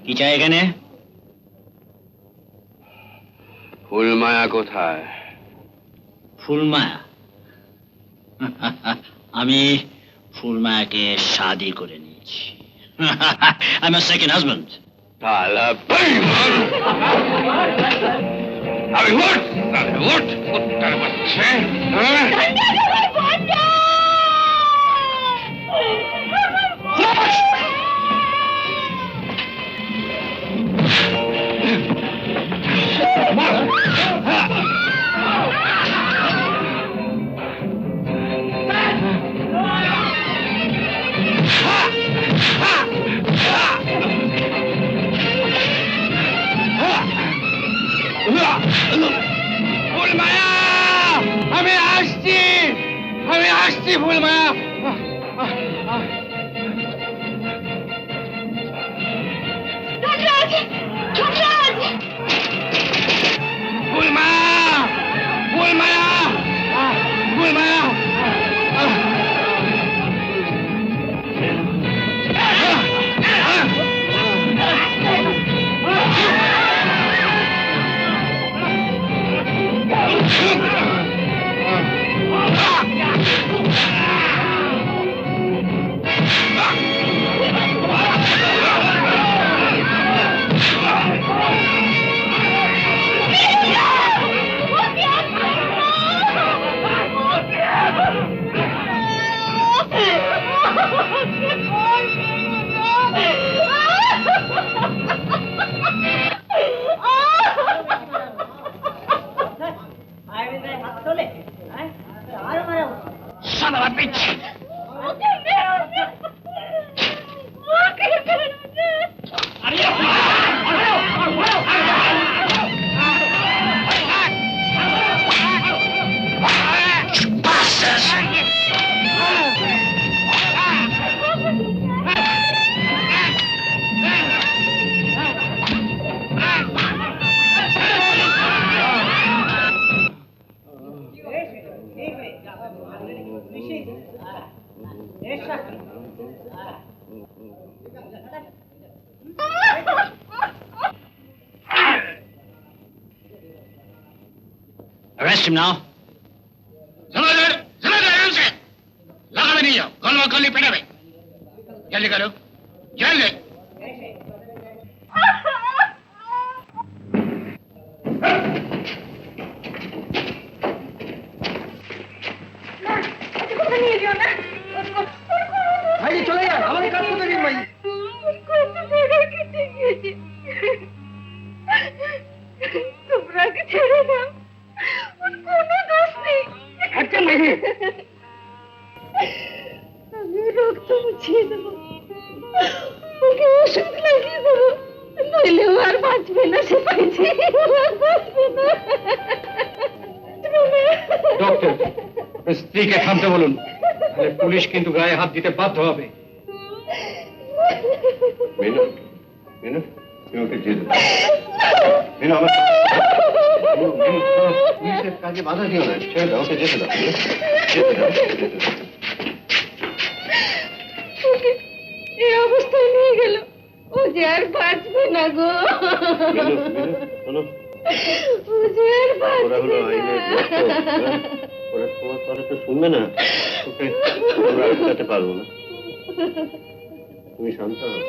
কি চাই এখানে? ফুলমায়া কোথায়? ফুলমায়া? আমি ফুলমায়াকে শাদি করে নিয়েছি। I am a second husband. তালা বেঈমান! আমি উঠ, উঠ, কুত্তার বাচ্চা! হ্যাঁ? ফুলমায়া, আমি আসছি, আমি আসছি ফুলমায়া। ফুলমায়া, ফুলমায়া, ফুলমায়া। Arrest him now. लगा नहीं जाओ गलवा गली पेड़े में जल्दी करो जल्दी ভাই চলে যান আমাদের কাজ করতে দিন ভাই তোমরা কি ছেড়ে দাও ওর কোনো দোষ নেই একদম ভাই আমি রক্ত মুছিয়ে দেবো ওকে ওষুধ লাগিয়ে দেবো নইলে ও আর বাঁচবে না সে পাইছে বাঁচবে না ডক্টর স্ত্রীকে থামতে বলুন তাহলে পুলিশ কিন্তু গায়ে হাত দিতে বাধ্য হবে মিনু মিনু তুমি ওকে যেতে দাও মিনু আমার পুলিশের কাজে বাধা দিও না ছেড়ে দাও ওকে যেতে দাও যেতে দাও যেতে দাও এই অবস্থায় নিয়ে গেল ও যে আর বাঁচবে না গো ও যে আর ওরা হলো বাঁচবে আইনের না ওরা তোমার কথা তো শুনবে না ওকে আমরা আটকাতে পারবো না তুমি শান্ত হও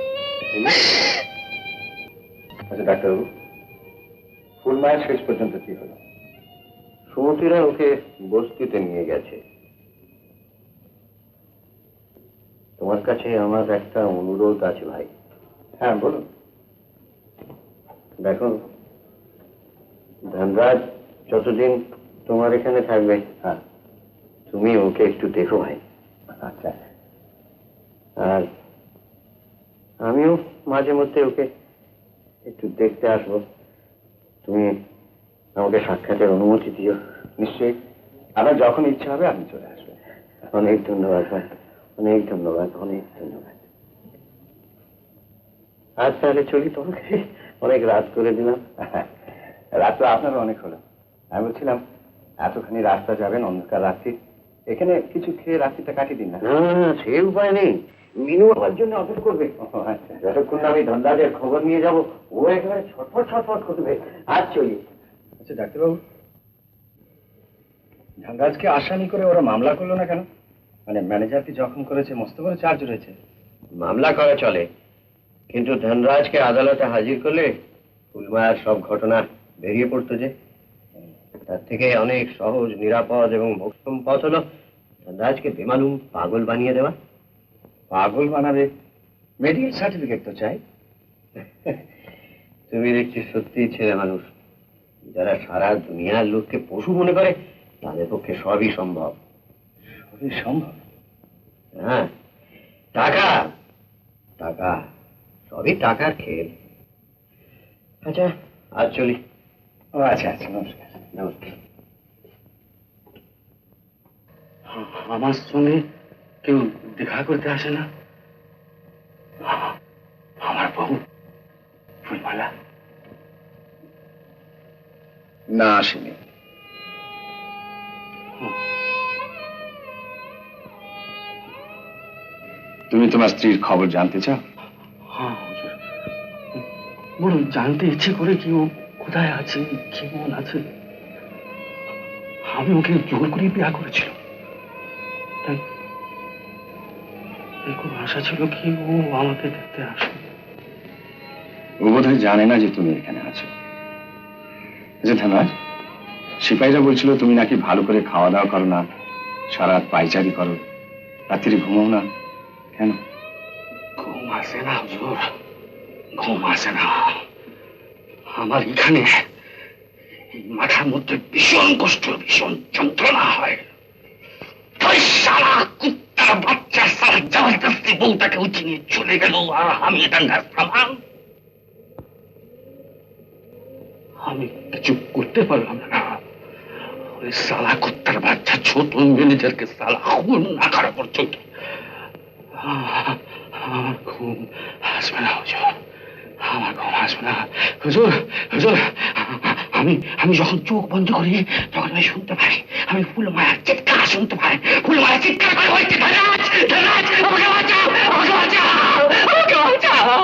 আচ্ছা ডাক্তারবাবু ফুলমায়ের শেষ পর্যন্ত কি হলো সুমতিরা ওকে বস্তিতে নিয়ে গেছে তোমার কাছে আমার একটা অনুরোধ আছে ভাই হ্যাঁ বলুন দেখো ধনরাজ যতদিন তোমার এখানে থাকবে হ্যাঁ তুমি ওকে একটু দেখো ভাই আচ্ছা আর আমিও মাঝে মধ্যে ওকে একটু দেখতে আসবো তুমি আমাকে সাক্ষাতের অনুমতি দিও নিশ্চয়ই আমার যখন ইচ্ছা হবে আপনি চলে আসবেন অনেক ধন্যবাদ ভাই অনেক ধন্যবাদ অনেক ধন্যবাদ আজ তাহলে চলি তোমাকে অনেক রাত করে দিলাম রাত তো আপনারও অনেক হলো আমি বলছিলাম এতখানি রাস্তা যাবেন অন্ধকার রাত্রি এখানে কিছু খেয়ে রাত্রিটা কাটিয়ে দিন না সে উপায় নেই মিনু আমার জন্য অপেক্ষা করবে আচ্ছা যতক্ষণ না আমি ধনরাজের খবর নিয়ে যাব ও একেবারে ছটফট ছটফট করবে আজ চলি আচ্ছা ডাক্তারবাবু ধনরাজকে আসামি করে ওরা মামলা করলো না কেন মানে ম্যানেজারকে জখম করেছে মস্ত করে চার্জ রয়েছে মামলা করা চলে কিন্তু ধনরাজকে আদালতে হাজির করলে ফুলমায়ার সব ঘটনা বেরিয়ে পড়তো যে তার থেকে অনেক সহজ নিরাপদ এবং মোক্ষম পথ হলো ধনরাজকে বেমালুম পাগল বানিয়ে দেওয়া পাগল বানাবে মেডিকেল সার্টিফিকেট তো চাই তুমি দেখছি সত্যিই ছেলে মানুষ যারা সারা দুনিয়ার লোককে পশু মনে করে তাদের পক্ষে সবই সম্ভব সবই সম্ভব হ্যাঁ টাকা টাকা সবই টাকার খেল আচ্ছা আজ চলি ও আচ্ছা আচ্ছা নমস্কার নমস্কার আমার সঙ্গে কেউ দেখা করতে আসে না আমার বউ ফুলমালা না আসেনি তুমি তোমার স্ত্রীর খবর জানতে চাও হ্যাঁ হুজুর বড় জানতে ইচ্ছে করে কি ও কোথায় আছে কেমন আছে আমি ওকে জোর করে বিয়ে করেছিল তাই এরকম আশা ছিল কি ও আমাকে দেখতে আসবে ও বোধহয় জানে না যে তুমি এখানে আছো আচ্ছা ধনরাজ সিপাহীরা বলছিল তুমি নাকি ভালো করে খাওয়া দাওয়া করো না সারা রাত পায়চারি করো রাত্রি ঘুমাও না কেন ঘুম আসে না হুজুর ঘুম আসে না আমার এখানে এই মাথার মধ্যে ভীষণ কষ্ট ভীষণ যন্ত্রণা হয় ওই সারা কুত্তার বাচ্চা সারা জবরদস্তি বউটাকে উঠে নিয়ে চলে গেল আর আমি দাঙ্গার প্রমাণ আমি কিছু করতে পারলাম না ওই সালা কুত্তার বাচ্চা ছোট ম্যানেজারকে সালা খুন না করা পর্যন্ত আমার ঘুম আসবে না হুজুর আমার ঘুম আসবে না হুজুর হুজুর আমি যখন চোখ বন্ধ করি তখন আমি শুনতে পাই আমি ফুলমায়ার চিৎকার শুনতে পাই ফুলমায়ার চিৎকার করে বলছে ধনরাজ ধনরাজ আমাকে বাঁচাও আমাকে বাঁচাও আমাকে বাঁচাও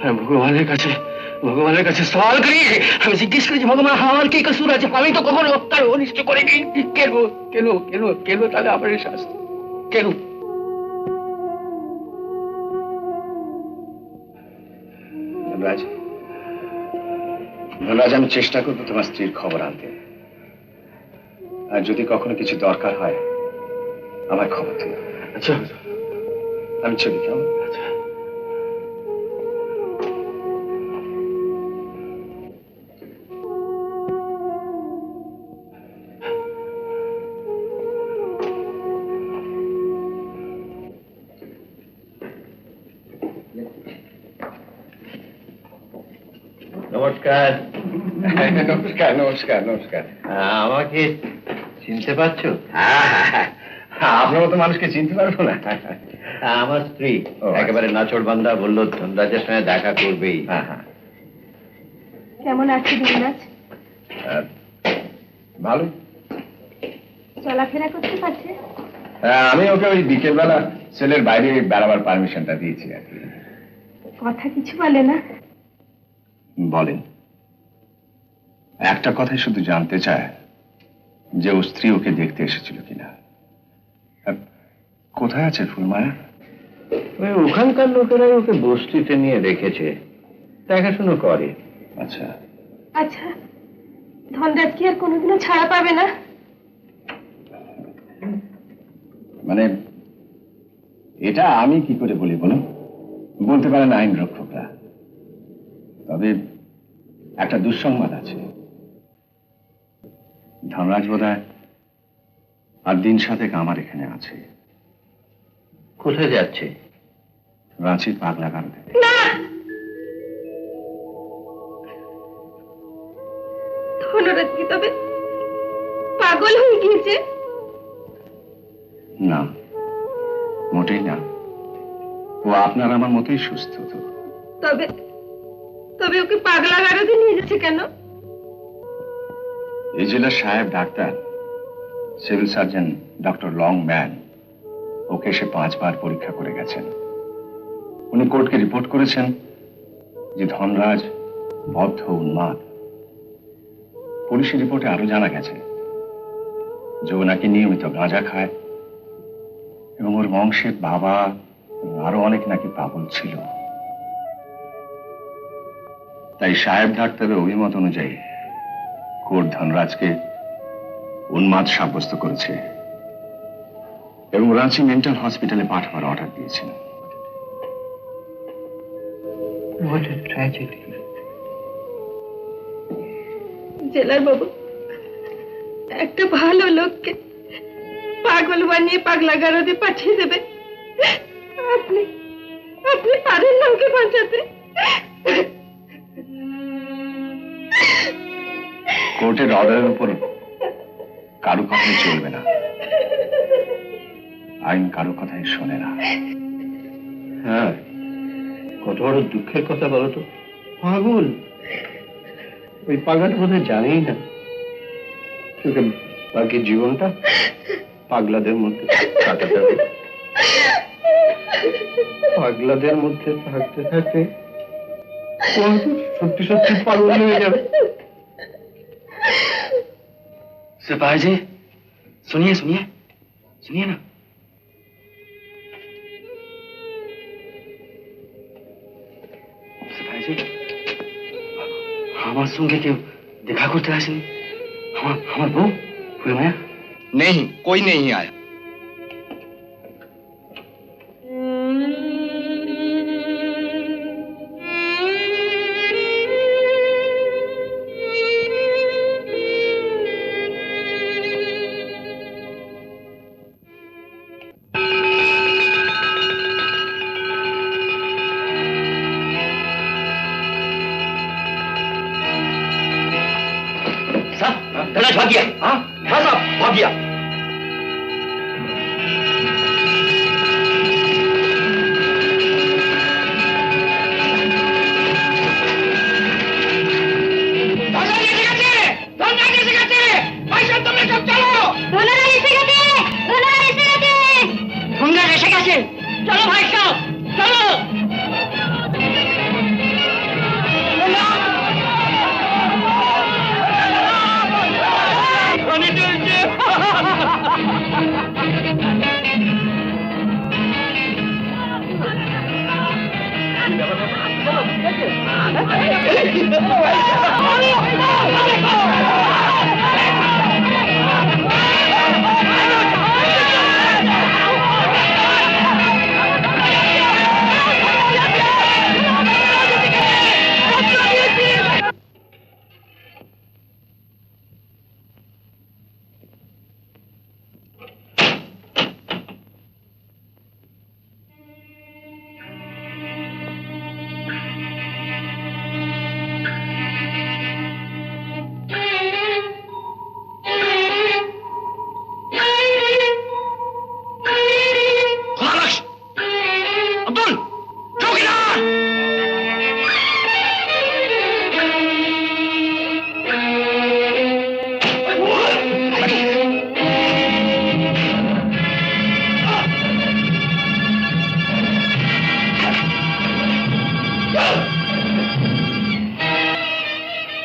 ভগবানের কাছে সওয়াল করি, আমি জিজ্ঞেস করেছি ভগবান আমার কি কসুর আছে? আমি তো কখনো তার অনিষ্ট করিনি। কেন কেন কেন কেন তাহলে আমার এই শাস্তি কেন? ধনরাজ, আমি চেষ্টা করবো তোমার স্ত্রীর খবর আনতে, আর যদি কখনো কিছু দরকার হয় আমার খবর দিও। আচ্ছা, আমি চলি। কেমন? আচ্ছা। নমস্কার। নমস্কার নমস্কার নমস্কার। আমাকে চিনতে পারছো? আপনার মতো মানুষকে চিনতে পারবো না? আমার স্ত্রী একেবারে নাচড়বান্ধা, বললো ধনরাজের সঙ্গে দেখা করবেই। কেমন আছে ধনরাজ? ভালো, চলাফেরা করতে পারছে? আমি ওকে ওই বিকেলবেলা সেলের বাইরে বেড়াবার পারমিশনটা দিয়েছি আর কি। কথা কিছু বলে না? বলেন, একটা কথাই শুধু জানতে চায় যে ও স্ত্রী ওকে দেখতে এসেছিল কিনা। কোথায় আছে ফুলমায়া? ওই ওখানকার লোকেরাই ওকে বস্তিতে নিয়ে রেখেছে, দেখাশুনো করে। আচ্ছা আচ্ছা, ধনরাজ কি আর কোনোদিনও ছাড়া পাবে না? মানে এটা আমি কি করে বলি বলুন? বলতে পারেন আইন রক্ষকরা। তবে একটা দুঃসংবাদ আছে, ধনরাজ বোধহয় আর দিন 7 আমার এখানে আছে। কোথায় যাচ্ছে? রাঁচির পাগলা গারদে। না, ধনরাজ কি তবে পাগল হয়ে গিয়েছে? না, মোটেই না। ও আপনার আমার মতোই সুস্থ। তো তবে তবে ওকে পাগলা গারদে নিয়ে যাচ্ছে কেন? এই জেলার সাহেব doctor, civil surgeon doctor long man okay এসে 5 বার পরীক্ষা করে গেছেন। উনি কোর্টকে রিপোর্ট করেছেন যে ধনরাজ বদ্ধ উন্মাদ। পুলিশের রিপোর্টে আরো জানা গেছে যে ও নাকি নিয়মিত গাঁজা খায় এবং ওর বংশের বাবা আরো অনেক নাকি পাগল ছিল। তাই সাহেব ডাক্তারের অভিমত অনুযায়ী কোর্ট ধনরাজকে উন্মাদ সাব্যস্ত করেছে এবং রাঁচি মেন্টাল হসপিটালে পাঠাবার অর্ডার দিয়েছেন। জেলার বাবু, একটা ভালো লোককে পাগল বানিয়ে পাগলা গারদে পাঠিয়ে দেবে? আপনি আপনি পারেন না ওকে বাঁচাতে? কোর্টের অর্ডারের উপর কারো কথাই চলবে না, আইন কারো কথাই শোনে না। হ্যাঁ, কত বড় দুঃখের কথা বলো তো। পাগল, ওই পাগলটা বোধহয় জানেই না তোকে বাকি জীবনটা পাগলাদের মধ্যে কাটাতে হবে। পাগলাদের মধ্যে থাকতে থাকতে সত্যি সত্যি পাগল হয়ে যাবে। सिपाही जी, सुनिए सुनिए सुनिए ना। सिपाही जी, আমার সঙ্গে কেউ দেখা করতে আসেনি? আমার বউ ফুলমায়া? नहीं, कोई नहीं आया। धनराज भाग गया। हाँ साहब, भाग गया। ধনরাজ এসে গেছে, চলো ভাই সাহেব, চলো।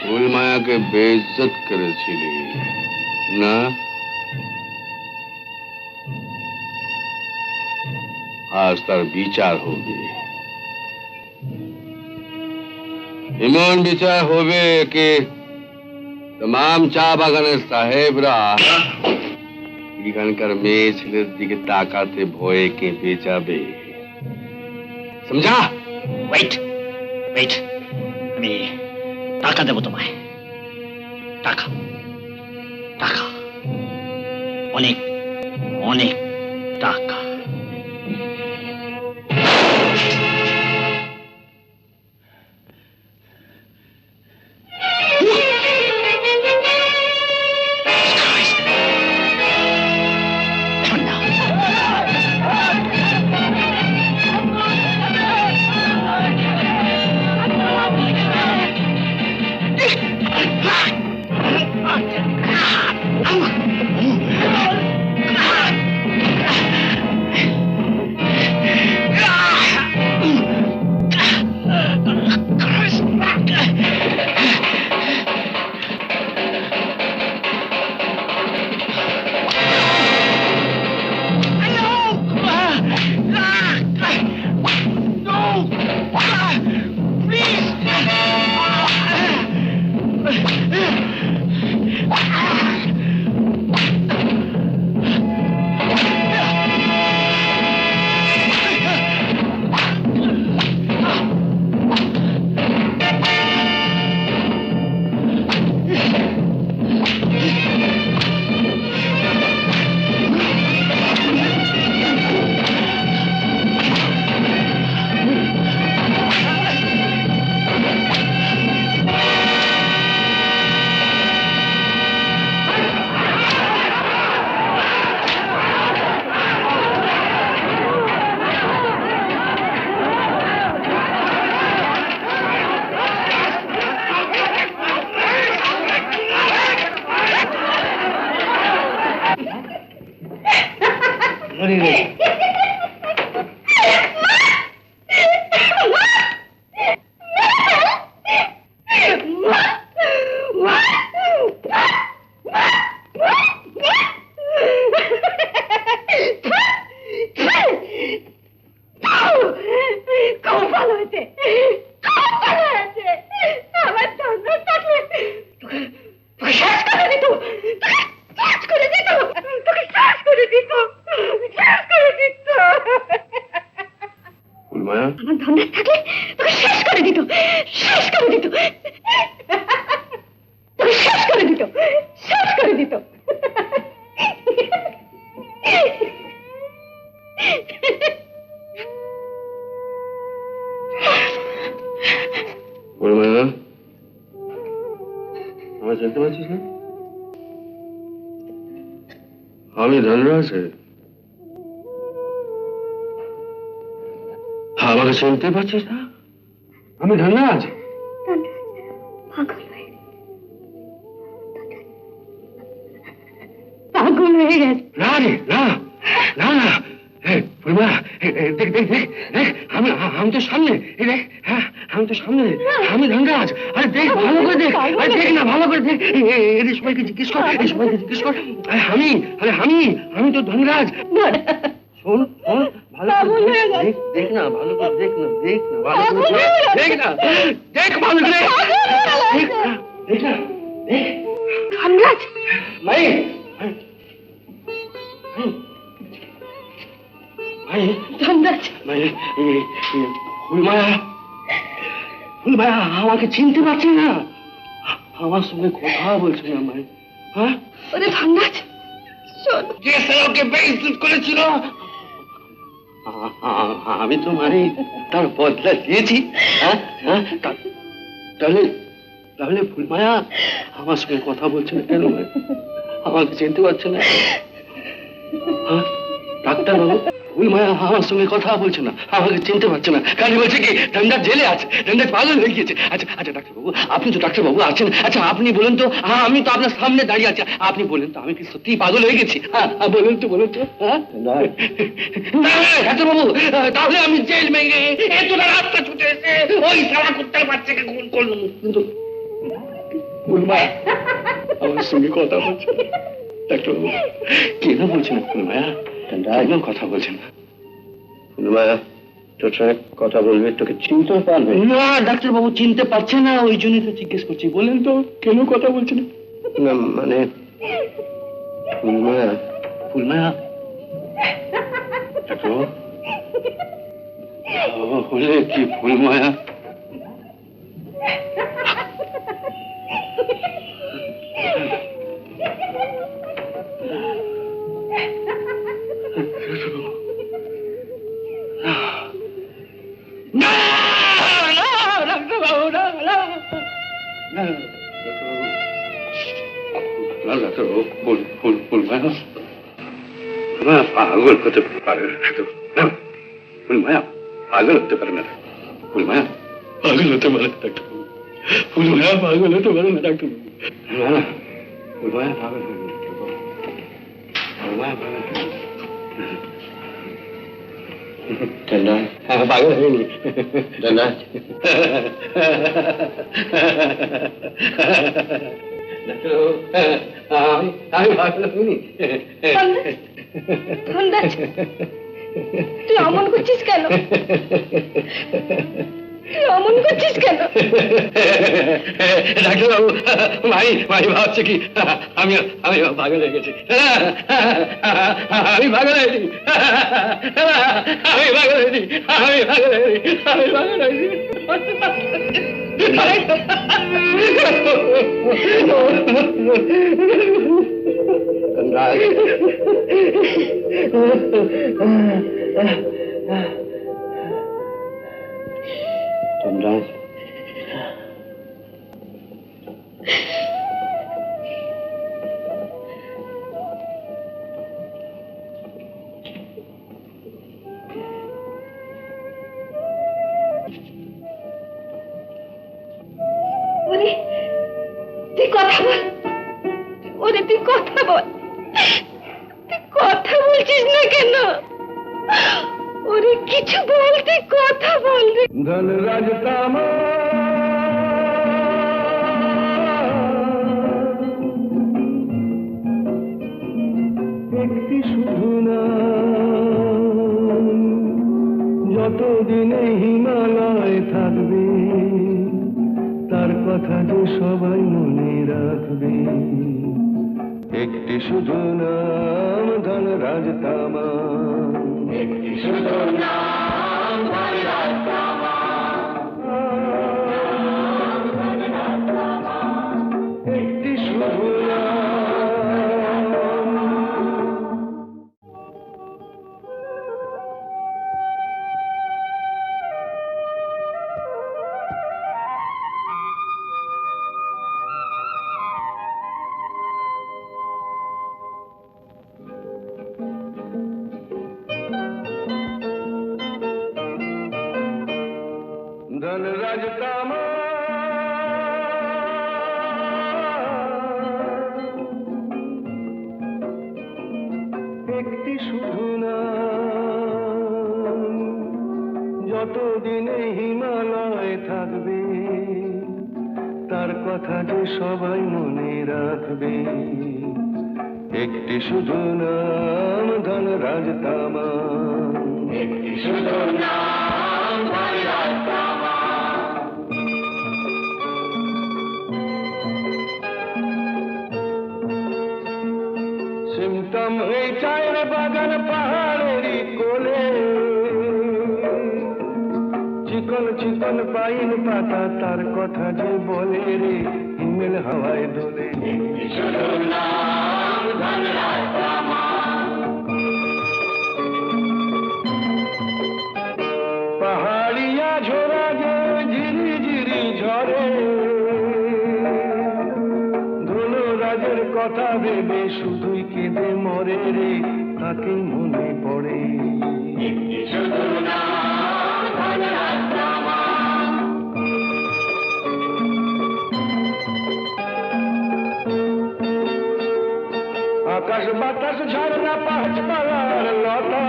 ফুলমায়াকে বেইজ্জত করেছিলি না? আজ তার বিচার হবে, এমন বিচার হবে कि तमाम চা বাগানের সাহেবরা এখানকার মেয়ে ছেলের দিকে তাকাতে ভয়ে কেঁপে যাবে। সমঝা? ওয়েট ওয়েট, আমি টাকা দেবো তোমায়। টাকা টাকা, অনেক অনেক টাকা। আমি ধনরাজ, আমাকে চিনতে পারছিস না? আমি ধনরাজ। পাগল হয়ে গেছে। না রে, না না না, দেখ দেখ দেখ দেখ, আমি তো সামনে, দেখ, হ্যাঁ আমি তো সামনে, আমি ধনরাজ। আরে দেখ, ভালো করে দেখ, আরে দেখ না, ভালো করে দেখ, এদের সবাইকে জিজ্ঞেস কর, এই সবাইকে জিজ্ঞেস কর। আরে আমি তো ধনরাজ। শোন শোন, ভালো করে দেখ না, ভালো করে দেখ না, দেখ না, ভালো করে দেখ না, দেখ ভালো করে দেখ না, দেখ না, দেখ। ধনরাজ, মাই মাই ধনরাজ, মাই ফুলমায়া, ফুলমায়া আমাকে চিনতে পারছে না, আমার সঙ্গে কথা বলছে না মাই। হ্যাঁ ওরে ধনরাজ, শোন, যে ওকে বেইজ্জত করেছিল আমি তো মানে তার বদলা দিয়েছি। তাহলে তাহলে ফুলমায়া আমার সঙ্গে কথা বলছে না কেন? আমাকে চিনতে পারছে না? ডাক্তার বাবু, ফুলমায়া আমার সঙ্গে কথা বলছে না, আমাকে চিনতে পারছে না, কারণ বলছে কি ধনরাজ জেলে আছে, ধনরাজ পাগল হয়ে গিয়েছে। আচ্ছা আচ্ছা ডাক্তারবাবু, আপনি তো ডাক্তারবাবু আছেন, আচ্ছা আপনি বলুন তো, আমি তো আপনার সামনে দাঁড়িয়ে আছি, আপনি বলেন তো আমি কি সত্যি পাগল হয়ে গেছি? বলুন তো, বলুন তো। ডাক্তারবাবু, তাহলে আমি জেল ভেঙে এতটা রাস্তা ছুটে এসে ওই সারা কুত্তার বাচ্চাকে খুন করলাম, কিন্তু ফুলমায়া আমার সঙ্গে কথা বলছে না। ডাক্তারবাবু কেন বলছে না ফুলমায়া? কেন কথা বলছে না? ফুলমায়া তোর সঙ্গে কথা বলবে, তোকে চিনতে পারবে না। ডাক্তারবাবু চিনতে পারছে না, ওই জন্যই তো জিজ্ঞেস করছি, বলেন তো কেন কথা বলছে না? না মানে ফুলমায়া, ফুলমায়া ডাক্তারবাবু হলে কি ফুলমায়া পাগল হতে পারে না, ফুলমায়া পাগল হতে পারে না, ফুলমায়া পাগল হতে পারে না ডাক্তারবাবু, ফুলমায়া পাগল হতে পারে না ডাক্তারবাবু, ফুলমায়া পাগল হয়ে গেল, ফুলমায়া পাগল হয়ে গেল। পাগল হয়নি আমি পাগল হইনি। ধনরাজ, তুই অমন করছিস কেন? তুই অমন করছিস কেন? ডাক্তারবাবু ভাই ভাই ভাবছে কি আমি আমি পাগল হয়ে গেছি, আমি পাগল হয়েছি, আমি পাগল হয়েছি, আমি পাগল হয়েছি, আমি পাগল হয়েছি। ধনরাজ, ওরে তুই কথা বল, ওরে তুই কথা বল, তুই কথা বলছিস না কেন? ওরে কিছু বল, তুই কথা বল রে। ধনরাজ তামা একটি শুধু না, যতদিনে হিমালয় থাকবে তার কথা যে সবাই মনে রাখবে, একটি শুধু নাম ধনরাজ তামা, একটি শুধু নাম ধনরাজ তামা, একটি শুধু নাম। ধনরাজ তামা একটি শুধু নাম, যতদিনে হিমালয় থাকবে তার কথা যে সবাই মনে রাখবে, একটি শুধু নাম ধনরাজ তামা। শুধু নাম ধরে রাস্তা সিমটম এই চায়ের বাগান পাহাড়েরই কোলে চিকন চিকন পাইন পাতা তার কথা যে বলে রে হিমেল হাওয়ায় দোলে শুধু নাম ধরে রাস্তা পাহাড়িয়া ঝোরা যে ঝিরি ঝিরি ঝরে ধনুরাজের কথা ভেবে শুধুই কেঁদে মরে রে তাকে মনে পড়ে শুধু নাম ধরে রাস্তা আকাশ বাতাস ঝর্ণা পাঁচপাড়ার লতা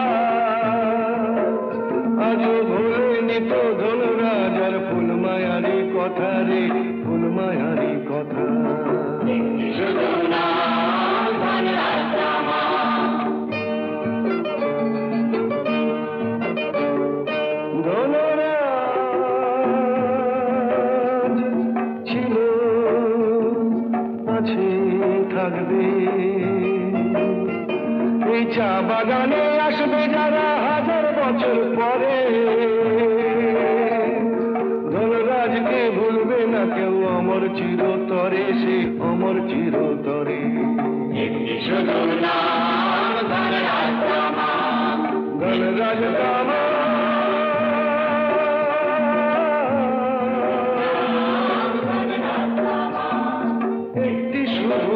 আজ ভুলেনি তো ধনুরাজার ফুলমায়ারি কথা রে ফুলমায়ারি কথা শুধু নাম ধরে রাস্তা ধনুরাজ ছিল আছে থাকবে এই চা বাগানে আসবে যারা হাজার বছর পরে ধনরাজকে ভুলবে না কেউ অমর চিরতরে সে অমর চিরতরে শুধু নাম ধরে রাস্তা ধনরাজ কামা একটি শুভ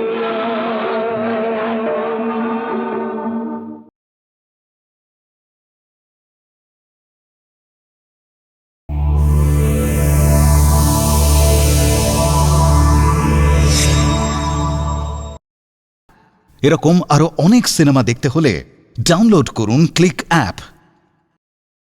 এরকম আরো অনেক সিনেমা দেখতে হলে ডাউনলোড করুন ক্লিক অ্যাপ।